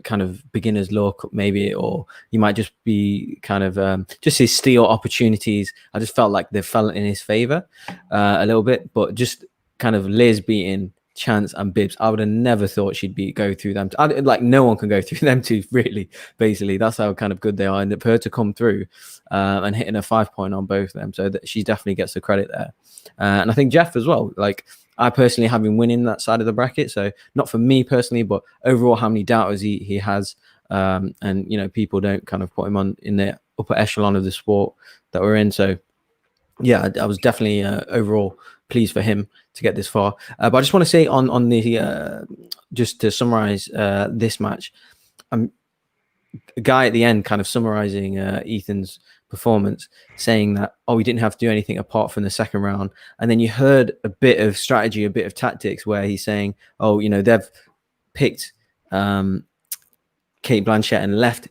kind of beginner's luck, maybe, or you might just be kind of just his steal opportunities. I just felt like they fell in his favor a little bit, but just kind of Liz beating Chance and Bibbs, I would have never thought she'd go through them. Like no one can go through them two, really. Basically, that's how kind of good they are. And for her to come through and hitting a 5-point on both of them, so that she definitely gets the credit there. And I think Jeff as well. Like I personally have been winning that side of the bracket, so not for me personally, but overall how many doubters he has and people don't kind of put him on in the upper echelon of the sport that we're in. So yeah, I was definitely overall pleased for him to get this far. But I just want to say on the just to summarize this match, a guy at the end kind of summarizing Ethan's performance, saying that, oh, we didn't have to do anything apart from the second round. And then you heard a bit of strategy, a bit of tactics, where he's saying, oh, they've picked Kate Blanchett and left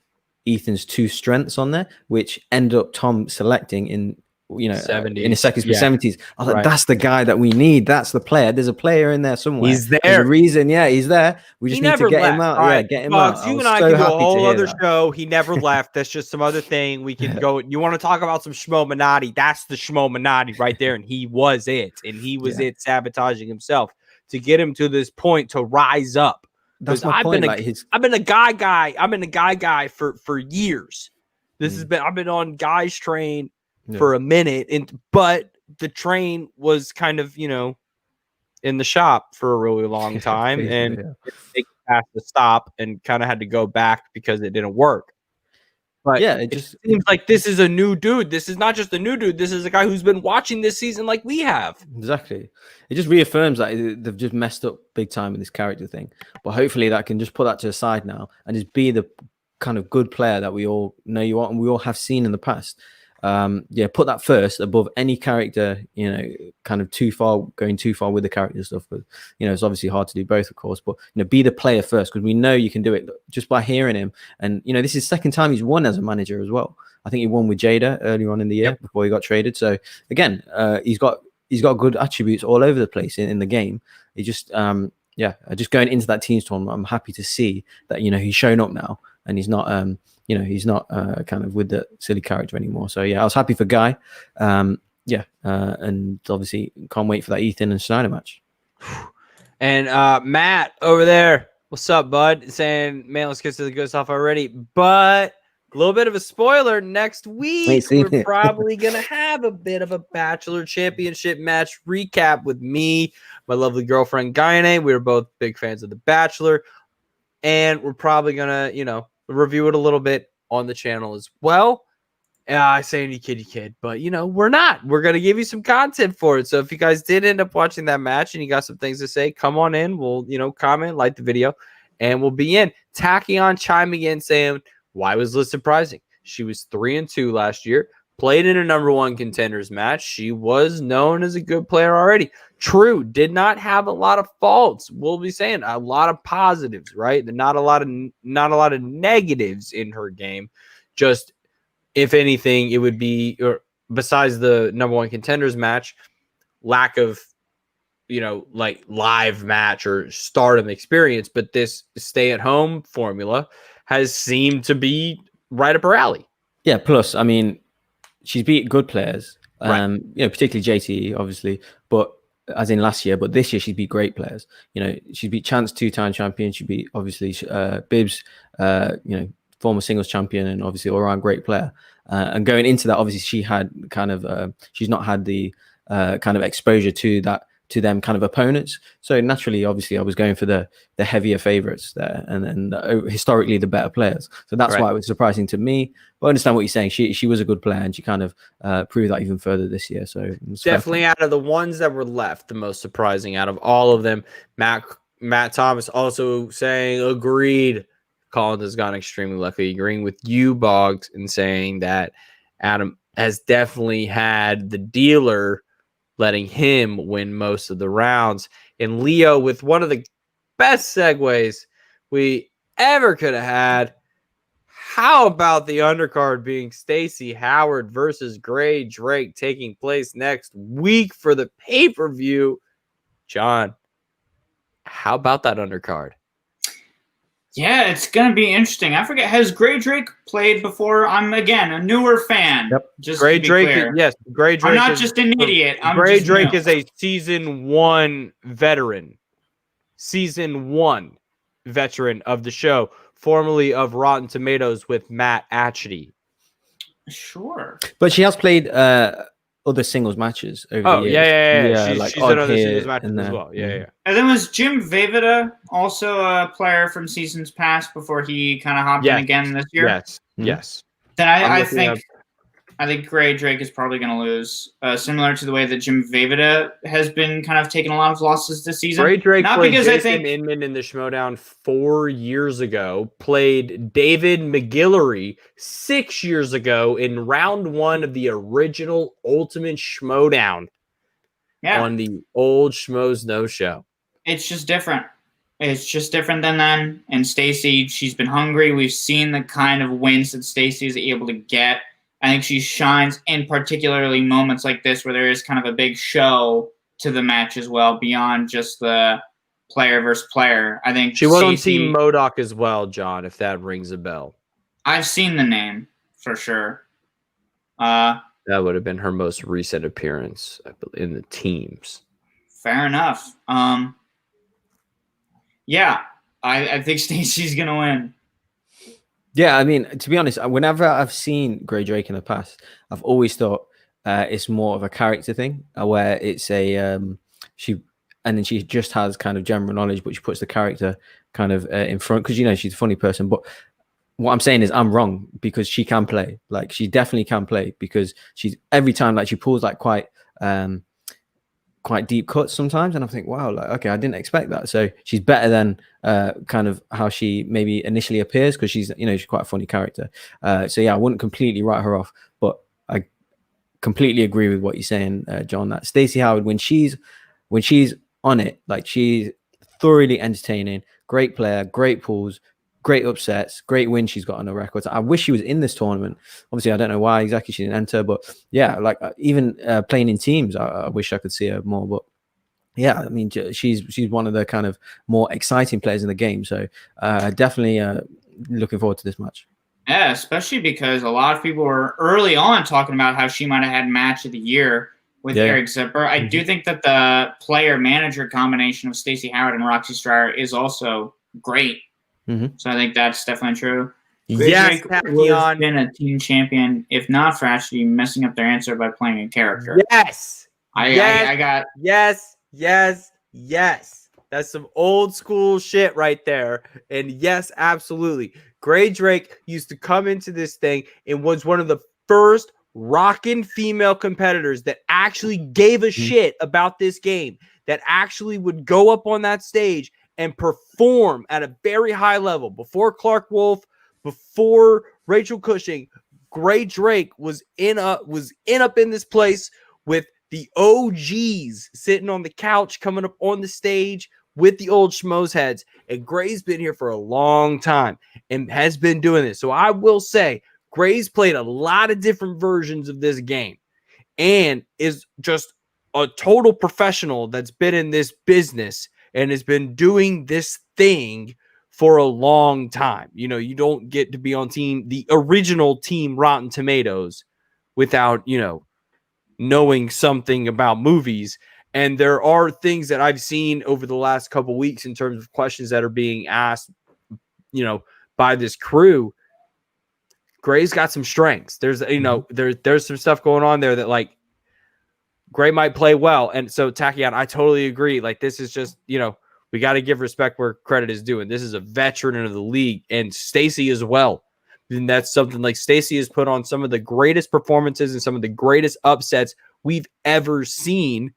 Ethan's 2 strengths on there, which end up Tom selecting in 70s. In the seconds for 70s. I was like, Right. that's the guy that we need. That's the player. There's a player in there somewhere. He's there. There's a reason. Yeah, he's there. We just He need to never get left. him out. All Yeah, right, get him Bugs, out. you was and I so can do a happy to whole hear other that. show. He never left. That's just some other thing. We can go. You want to talk about some Schmominati? That's the Schmominati right there. And he was it. And he was it sabotaging himself to get him to this point to rise up. That's my point. I've been a guy guy. I've been a guy guy for years. This has been, I've been on guys train for a minute, but the train was kind of, in the shop for a really long time, and it had to stop and kind of had to go back because it didn't work. But yeah, it just seems like this is a new dude. This is not just a new dude. This is a guy who's been watching this season like we have. Exactly. It just reaffirms that they've just messed up big time with this character thing. But hopefully that can just put that to the side now and just be the kind of good player that we all know you are and we all have seen in the past. Put that first above any character, kind of going too far with the character stuff. But it's obviously hard to do both, of course. But be the player first, because we know you can do it just by hearing him. And this is the second time he's won as a manager as well. I think he won with Jada earlier on in the year before he got traded. So again, he's got good attributes all over the place in the game. He just just going into that team's tournament, I'm happy to see that he's shown up now and he's not he's not kind of with the silly character anymore. So yeah, I was happy for Guy. And obviously can't wait for that Ethan and Snyder match. And Matt over there, what's up, bud? Saying, man, let's get to the good stuff already. But a little bit of a spoiler, next week we're probably gonna have a bit of a Bachelor Championship match recap with me, my lovely girlfriend Guyane. We were both big fans of The Bachelor, and we're probably gonna, review it a little bit on the channel as well. I say you kid, but we're not. We're gonna give you some content for it. So if you guys did end up watching that match and you got some things to say, come on in. We'll comment, like the video, and we'll be in. Tachyon chiming in saying, why was Liz surprising? She was 3-2 last year, played in a number 1 contenders match. She was known as a good player already. True, did not have a lot of faults. We'll be saying a lot of positives, right? Not a lot of negatives in her game. Just, if anything, it would be, or besides the number 1 contenders match, lack of, like live match or stardom experience. But this stay-at-home formula has seemed to be right up her alley. Yeah, plus, I mean, she's beat good players, particularly JT, obviously, but as in last year, but this year she's beat great players. She beat Chance, 2-time champion. She beat, obviously, Bibbs, former singles champion, and obviously all-around great player. And going into that, obviously, she had kind of, she's not had the kind of exposure to them kind of opponents. So naturally, obviously, I was going for the heavier favorites there, and historically the better players. So that's why it was surprising to me. But I understand what you're saying. She was a good player, and she kind of proved that even further this year. So definitely out of the ones that were left, the most surprising out of all of them. Matt Thomas also saying agreed. Collins has gone extremely lucky, agreeing with you, Boggs, and saying that Adam has definitely had the dealer letting him win most of the rounds. And Leo with one of the best segues we ever could have had. How about the undercard being Stacy Howard versus Gray Drake taking place next week for the pay-per-view? John, how about that undercard? Yeah, it's going to be interesting. I forget, has Gray Drake played before? I'm, again, a newer fan. Yep. Just Gray Drake, Gray Drake. I'm not just an idiot. Gray Drake is a season 1 veteran. Season 1 veteran of the show, formerly of Rotten Tomatoes with Matt Atchity. Sure. But she has played other singles matches over Oh the years. yeah. She's odd in other here singles matches and as there. well. Yeah. And then was Jim Vejvoda also a player from seasons past before he kind of hopped in again this year? Yes. Then I'm I looking think up- I think Gray Drake is probably going to lose, similar to the way that Jim Vejvoda has been kind of taking a lot of losses this season. Gray Drake Not played because Jason I think Inman in the Schmodown 4 years ago, played David McGillery 6 years ago in round 1 of the original Ultimate Schmodown on the old Schmoes No Show. It's just different. It's just different than then. And Stacy, she's been hungry. We've seen the kind of wins that Stacy is able to get. I think she shines in particularly moments like this where there is kind of a big show to the match as well, beyond just the player versus player. I think She was on Stacy, Team MODOK as well, John, if that rings a bell. I've seen the name for sure. That would have been her most recent appearance in the teams. Fair enough. Yeah, I think Stacy's gonna win. Yeah, I mean, to be honest, whenever I've seen Gray Drake in the past, I've always thought it's more of a character thing, where it's a she just has kind of general knowledge, but she puts the character kind of in front because she's a funny person. But what I'm saying is I'm wrong, because she can play. Like, she definitely can play, because she's every time, like, she pulls like quite deep cuts sometimes, and I think, wow, like, okay, I didn't expect that. So she's better than kind of how she maybe initially appears, because she's quite a funny character. So yeah, I wouldn't completely write her off, but I completely agree with what you're saying, John, that Stacey Howard, when she's on it, like, she's thoroughly entertaining, great player, great pulls, great upsets, great wins she's got on her records. I wish she was in this tournament. Obviously, I don't know why exactly she didn't enter, but yeah, like, even playing in teams, I wish I could see her more. But yeah, I mean, she's one of the kind of more exciting players in the game. So definitely looking forward to this match. Yeah, especially because a lot of people were early on talking about how she might have had match of the year with Eric Zipper. I do think that the player-manager combination of Stacey Howard and Roxy Stryer is also great. So I think that's definitely true. Yes, would have been a team champion if not for actually messing up their answer by playing a character. Yes. I got Yes. That's some old school shit right there. And yes, absolutely. Gray Drake used to come into this thing and was one of the first rockin' female competitors that actually gave a shit about this game, that actually would go up on that stage and perform at a very high level. Before Clark Wolf, before Rachel Cushing, Gray Drake was up in this place with the OGs sitting on the couch, coming up on the stage with the old schmoes heads. And Gray's been here for a long time and has been doing this. So I will say, Gray's played a lot of different versions of this game and is just a total professional that's been in this business and has been doing this thing for a long time. You don't get to be on the original team Rotten Tomatoes without, knowing something about movies. And there are things that I've seen over the last couple weeks in terms of questions that are being asked, by this crew. Gray's got some strengths. There's, there's some stuff going on there that, like, Gray might play well. And so, Tachyon, I totally agree. Like, this is just, we got to give respect where credit is due. And this is a veteran of the league, and Stacy as well. And that's something, like, Stacy has put on some of the greatest performances and some of the greatest upsets we've ever seen.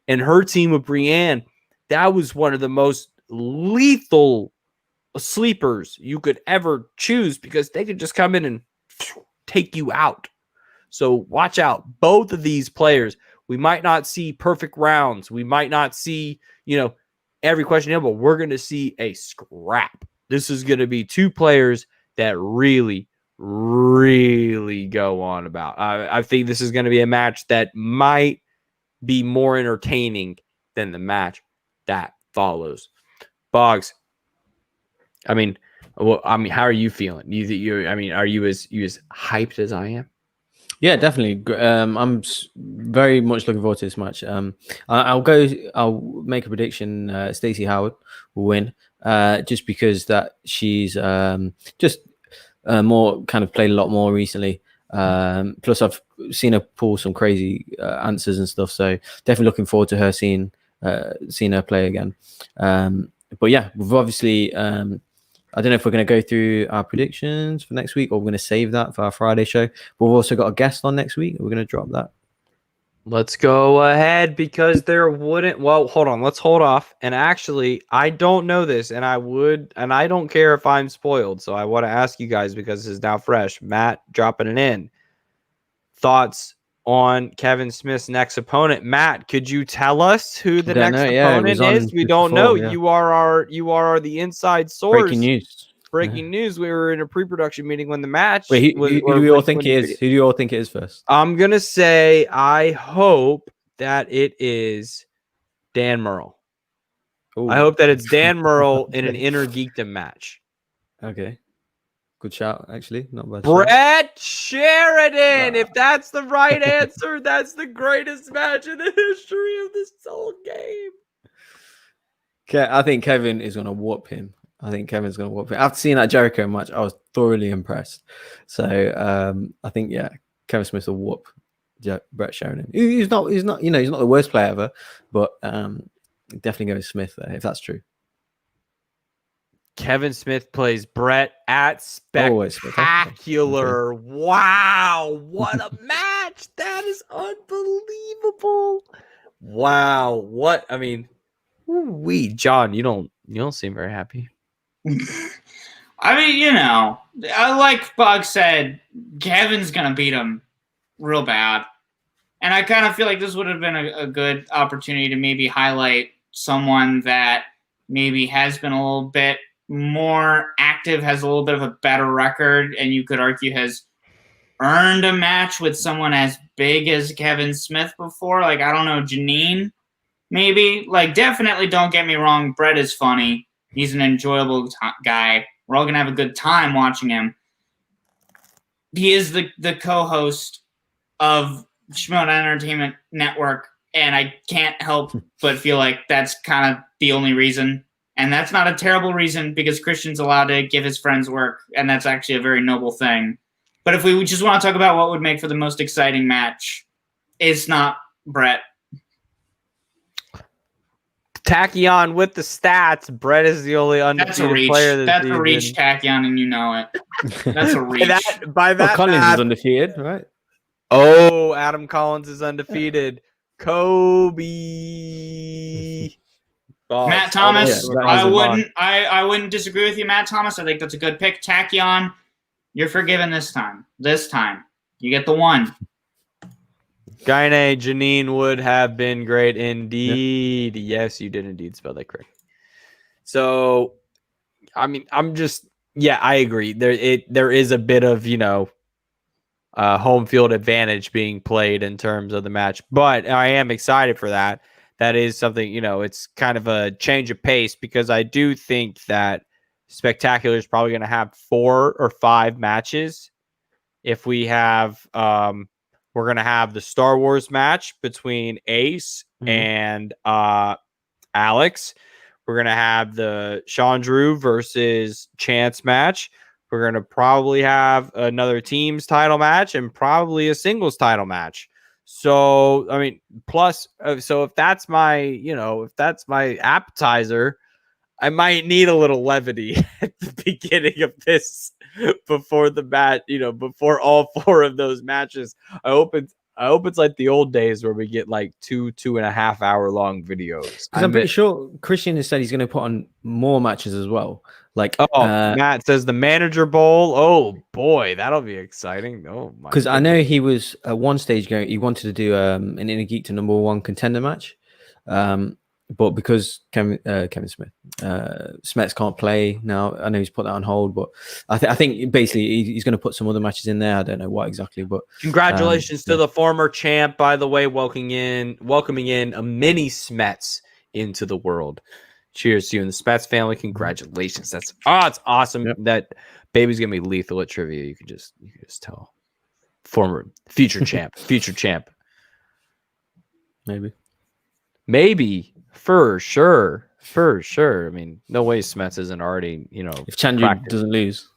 And her team with Brienne, that was one of the most lethal sleepers you could ever choose, because they could just come in and take you out. So watch out. Both of these players, we might not see perfect rounds. We might not see, every question, but we're going to see a scrap. This is going to be two players that really, really go on about. I think this is going to be a match that might be more entertaining than the match that follows. Boggs, how are you feeling? Are you as hyped as I am? Yeah, definitely. I'm very much looking forward to this match. I'll make a prediction. Stacey Howard will win, just because that she's just more kind of played a lot more recently. Plus, seen her pull some crazy answers and stuff. So definitely looking forward to her seeing her play again. But yeah, we've obviously. I don't know if we're going to go through our predictions for next week or we're going to save that for our Friday show. But we've also got a guest on next week. We're going to drop that. Let's go ahead because there wouldn't. Well, hold on. Let's hold off. And actually, I don't know this, and I don't care if I'm spoiled. So I want to ask you guys because this is now fresh. Matt dropping it in. Thoughts on Kevin Smith's next opponent? Matt, could you tell us who the next opponent is? We don't know. Yeah. You are the inside source. Breaking news. Breaking news. We were in a pre-production meeting when the match. Wait, who do you all think it is? Who do you all think it is first? I'm gonna say I hope that it is Dan Murrell. Ooh. I hope that it's Dan Murrell in an Inner Geekdom match. Okay. Good shout, actually. Not bad. Brett Sheridan. If that's the right answer, that's the greatest match in the history of this whole game. Okay, I think Kevin is gonna whoop him. After seeing that Jericho match, I was thoroughly impressed. So I think Kevin Smith will whoop Brett Sheridan. He's not he's not the worst player ever, but definitely go Smith there if that's true. Kevin Smith plays Brett at Spectacular. Wow, what a match! That is unbelievable. Wow, what I mean, John, you don't seem very happy. I mean, like Bug said, Kevin's gonna beat him real bad, and I kind of feel like this would have been a good opportunity to maybe highlight someone that maybe has been a little bit more active, has a little bit of a better record, and you could argue has earned a match with someone as big as Kevin Smith before. Like, I don't know, Janine, maybe. Like, definitely don't get me wrong, Brett is funny. He's an enjoyable guy. We're all going to have a good time watching him. He is the co-host of Schmoed Entertainment Network, and I can't help but feel like that's kind of the only reason. And that's not a terrible reason because Christian's allowed to give his friends work, and that's actually a very noble thing. But if we just want to talk about what would make for the most exciting match, it's not Brett. Tachyon with the stats. Brett is the only undefeated player this That's season. a reach, Tachyon, and you know it. That's a reach. by that Collins is undefeated, right? Oh, Adam Collins is undefeated. Kobe. Matt Thomas, I wouldn't disagree with you, Matt Thomas. I think that's a good pick. Tachyon, you're forgiven this time. This time, you get the one. Gaine Janine would have been great indeed. Yep. Yes, you did indeed spell that correct. So, I mean, I agree. There is a bit of home field advantage being played in terms of the match, but I am excited for that. That is something, it's kind of a change of pace because I do think that Spectacular is probably going to have 4 or 5 matches. If we have, we're going to have the Star Wars match between Ace and Alex. We're going to have the Sean Drew versus Chance match. We're going to probably have another team's title match and probably a singles title match. So, I mean, plus, so if that's my appetizer, I might need a little levity at the beginning of this before the match, before all 4 of those matches. I hope it's like the old days where we get like 2.5 hour long videos. Because I'm pretty sure Christian has said he's going to put on more matches as well. Like, Matt says the Manager Bowl. Oh boy, that'll be exciting. Oh my! Because I know he was at one stage going. He wanted to do an Inner Geek to #1 contender match, but because Kevin Smith, Smets can't play now. I know he's put that on hold, but I think basically he's going to put some other matches in there. I don't know what exactly, but congratulations to the former champ, by the way, welcoming in a mini Smets into the world. Cheers to you and the Spats family. Congratulations. It's awesome. Yep. That baby's gonna be lethal at trivia. You can just tell. Former future champ. Maybe for sure. I mean, no way Smets isn't already, if Chandru doesn't lose.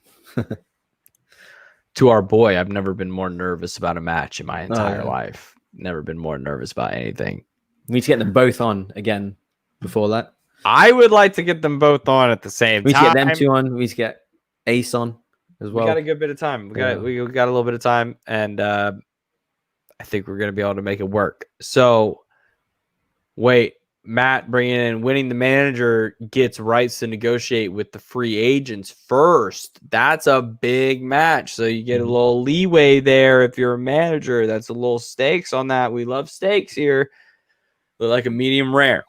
To our boy, I've never been more nervous about a match in my entire yeah. life. Never been more nervous about anything. We need to get them both on again before that. I would like to get them both on at the same We need to time. get them two on. We need to get Ace on as well. We got a good bit of time. We got a little bit of time, and I think we're gonna be able to make it work. So, wait, Matt bringing in winning the manager gets rights to negotiate with the free agents first. That's a big match, so you get a little leeway there if you're a manager. That's a little stakes on that. We love steaks here. Look like a medium rare.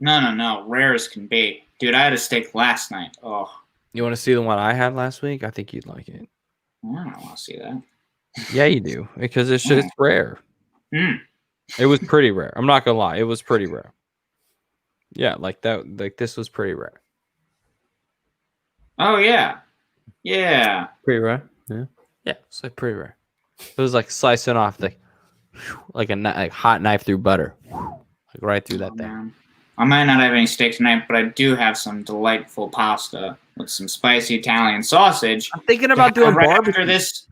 No. Rare as can be. Dude, I had a steak last night. Oh. You want to see the one I had last week? I think you'd like it. I don't want to see that. Yeah, you do, because it's just rare. Mm. It was pretty rare. I'm not gonna lie, it was pretty rare. Yeah, like that. Like this was pretty rare. Oh yeah. Pretty rare. Yeah. Yeah, it's like pretty rare. It was like slicing off like a hot knife through butter, like right through that thing. Man. I might not have any steak tonight, but I do have some delightful pasta with some spicy Italian sausage. I'm thinking about doing right barbecue after this.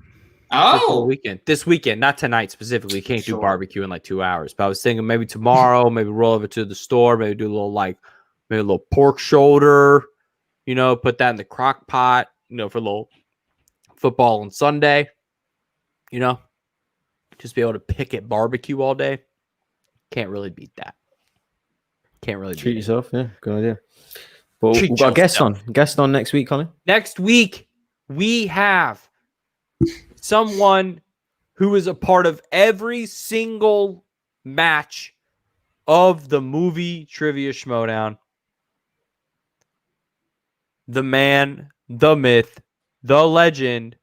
This weekend, not tonight specifically. Can't do barbecue in like 2 hours. But I was thinking maybe tomorrow, maybe roll over to the store, maybe do a little maybe a little pork shoulder, put that in the crock pot, for a little football on Sunday, just be able to pick at barbecue all day. Can't really beat that. Can't really treat yourself. Yeah, good idea. Well, Treat we've got yourself. a guest on next week, Colin. Next week, we have someone who is a part of every single match of the movie Trivia Schmodown. The man, the myth, the legend,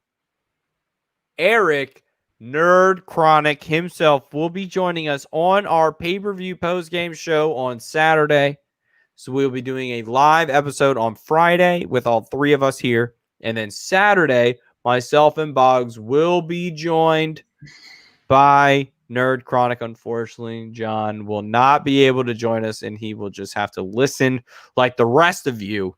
Eric Nerd Chronic himself will be joining us on our pay-per-view post-game show on Saturday. So we'll be doing a live episode on Friday with all three of us here. And then Saturday, myself and Boggs will be joined by Nerd Chronic. Unfortunately, John will not be able to join us, and he will just have to listen, like the rest of you,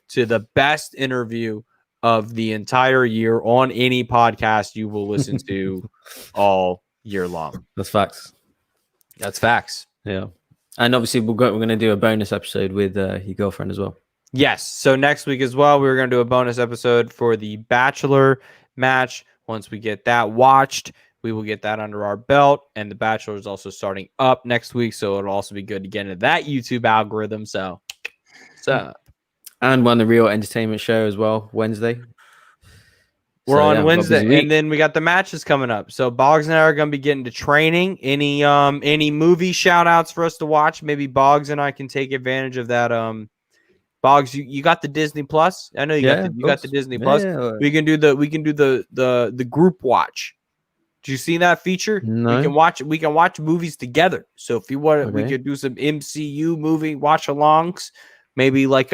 to the best interview of the entire year on any podcast you will listen to all year long. That's facts. That's facts. Yeah. And obviously we're going to do a bonus episode with your girlfriend as well. Yes. So next week as well, we're going to do a bonus episode for the Bachelor match. Once we get that watched, we will get that under our belt. And the Bachelor is also starting up next week. So it'll also be good to get into that YouTube algorithm. So and we're on the Real Entertainment Show as well, Wednesday. We're on Wednesday, and then we got the matches coming up. So Boggs and I are going to be getting to training. Any movie shout outs for us to watch? Maybe Boggs and I can take advantage of that. Boggs, you got the Disney Plus? I know you got the Disney Plus. Yeah. We can do the group watch. Do you see that feature? No. We can watch movies together. So if you want, we could do some MCU movie watch alongs. Maybe like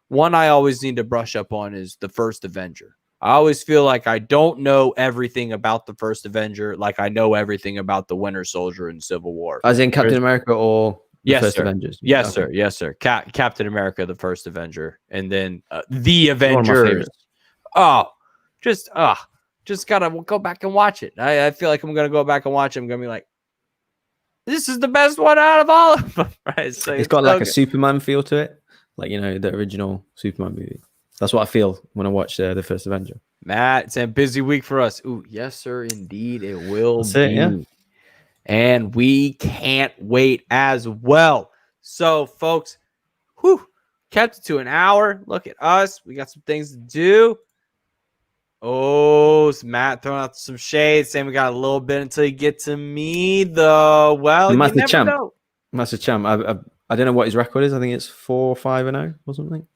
one I always need to brush up on is the first Avenger. I always feel like I don't know everything about the first Avenger, like I know everything about the Winter Soldier and Civil War. As in Captain America or the first sir. Avengers? Yes, sir. Yes, sir. Captain America, the first Avenger, and then the Avengers. Just gotta go back and watch it. I feel like I'm gonna go back and watch it. I'm gonna be like, this is the best one out of all of them. Right? So it's got like a Superman feel to it, like the original Superman movie. That's what I feel when I watch the first Avenger. Matt, it's a busy week for us. Ooh, yes, sir. Indeed, it will That's be. it, yeah. And we can't wait as well. So, folks, kept it to an hour. Look at us. We got some things to do. Oh, it's Matt throwing out some shade, saying we got a little bit until you get to me, though. Well, Master you never Champ. know. Master Champ. I don't know what his record is. I think it's 4-5-0 or something.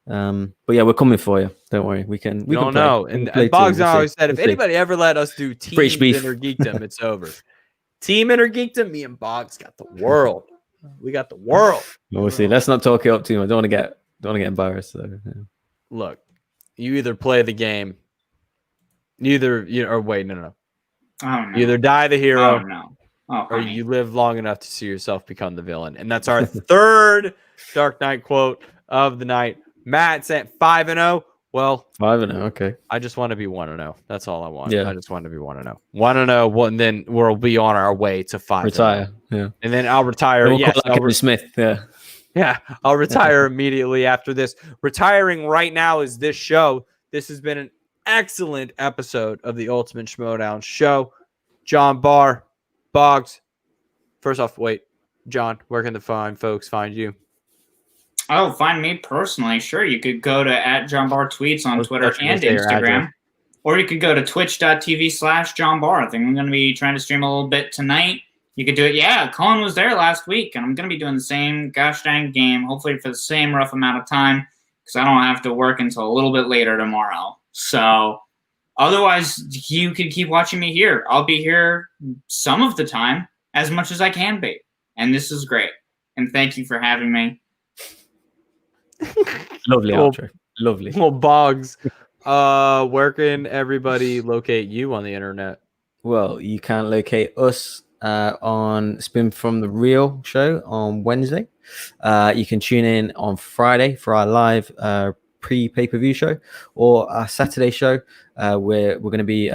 But yeah, we're coming for you. Don't worry. We don't know. And Boggs always said, if anybody ever let us do Team Inner Geekdom, it's over. Team Inner Geekdom, me and Boggs got the world. We got the world. We'll see. Let's not talk it up too much. Don't want to get embarrassed. So, yeah. Look, you either play the game, no. Oh, no. You either die the hero, Oh, no. or you live long enough to see yourself become the villain. And that's our third Dark Knight quote of the night. Matt's at 5-0. Well, 5-0. Okay. I just want to be 1-0. That's all I want. Yeah. I just want to be 1-0. 1-0. Well, and then we'll be on our way to 5-0. Retire. Yeah. And then I'll retire. We'll Yes. call Kevin Smith. Yeah. Yeah. I'll retire immediately after this. Retiring right now is this show. This has been an excellent episode of the Ultimate Schmodown Show. John, Barr, Boggs. First off, wait, John, where can the fine folks find you? Oh, find me personally. Sure, you could go to @JohnBarTweets on Twitter and Instagram. Or you could go to twitch.tv/JohnBarr. I think I'm going to be trying to stream a little bit tonight. You could do it. Yeah, Colin was there last week, and I'm going to be doing the same gosh dang game, hopefully for the same rough amount of time, because I don't have to work until a little bit later tomorrow. So otherwise, you can keep watching me here. I'll be here some of the time, as much as I can be. And this is great. And thank you for having me. Lovely outro. Lovely. Well, Boggs, where can everybody locate you on the internet? Well, you can locate us on Spin from the Real show on Wednesday. You can tune in on Friday for our live pre-pay-per-view show, or our Saturday show where we're going to be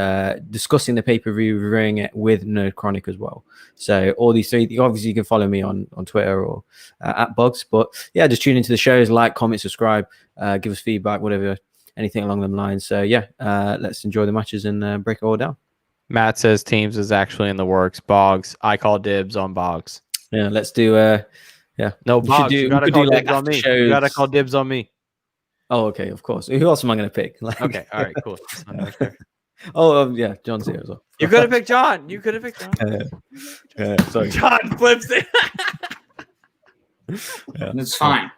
discussing the pay-per-view, reviewing it with Nerd Chronic as well. So all these three, obviously you can follow me on Twitter or at Bugs, but yeah, just tune into the shows, like, comment, subscribe, give us feedback, whatever, anything along them lines. So yeah, let's enjoy the matches and break it all down. Matt says Teams is actually in the works. Boggs, I call dibs on Boggs. Yeah, let's do yeah. No, Boggs, you gotta call dibs on me. Shows. You gotta call dibs on me. Oh, okay, of course. Who else am I going to pick? Like, Okay, all right, cool. Yeah, John's here as well. You could have picked John. You could have picked John. Sorry. John flips it. Yeah. It's fine.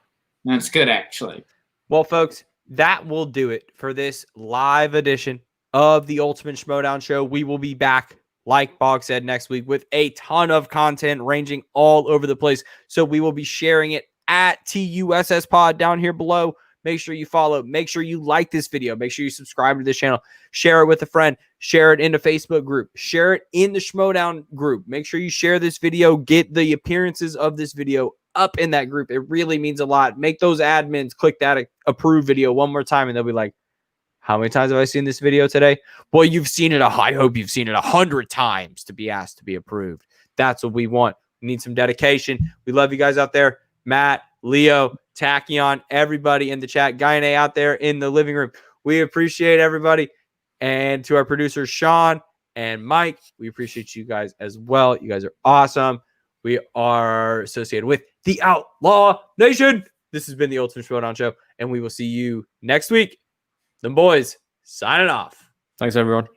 That's good, actually. Well, folks, that will do it for this live edition of the Ultimate Schmodown Show. We will be back, like Bog said, next week with a ton of content ranging all over the place. So we will be sharing it at TUSS Pod down here below. Make sure you follow. Make sure you like this video. Make sure you subscribe to this channel. Share it with a friend. Share it in the Facebook group. Share it in the Schmodown group. Make sure you share this video. Get the appearances of this video up in that group. It really means a lot. Make those admins click that approve video one more time, and they'll be like, how many times have I seen this video today? Well, you've seen it. I hope you've seen it 100 times to be asked to be approved. That's what we want. We need some dedication. We love you guys out there. Matt, Leo, Tachyon, everybody in the chat, Guy out there in the living room. We appreciate everybody. And to our producers, Sean and Mike, we appreciate you guys as well. You guys are awesome. We are associated with the Outlaw Nation. This has been the Ultimate Schmodown Show, and we will see you next week. Them boys signing off. Thanks, everyone.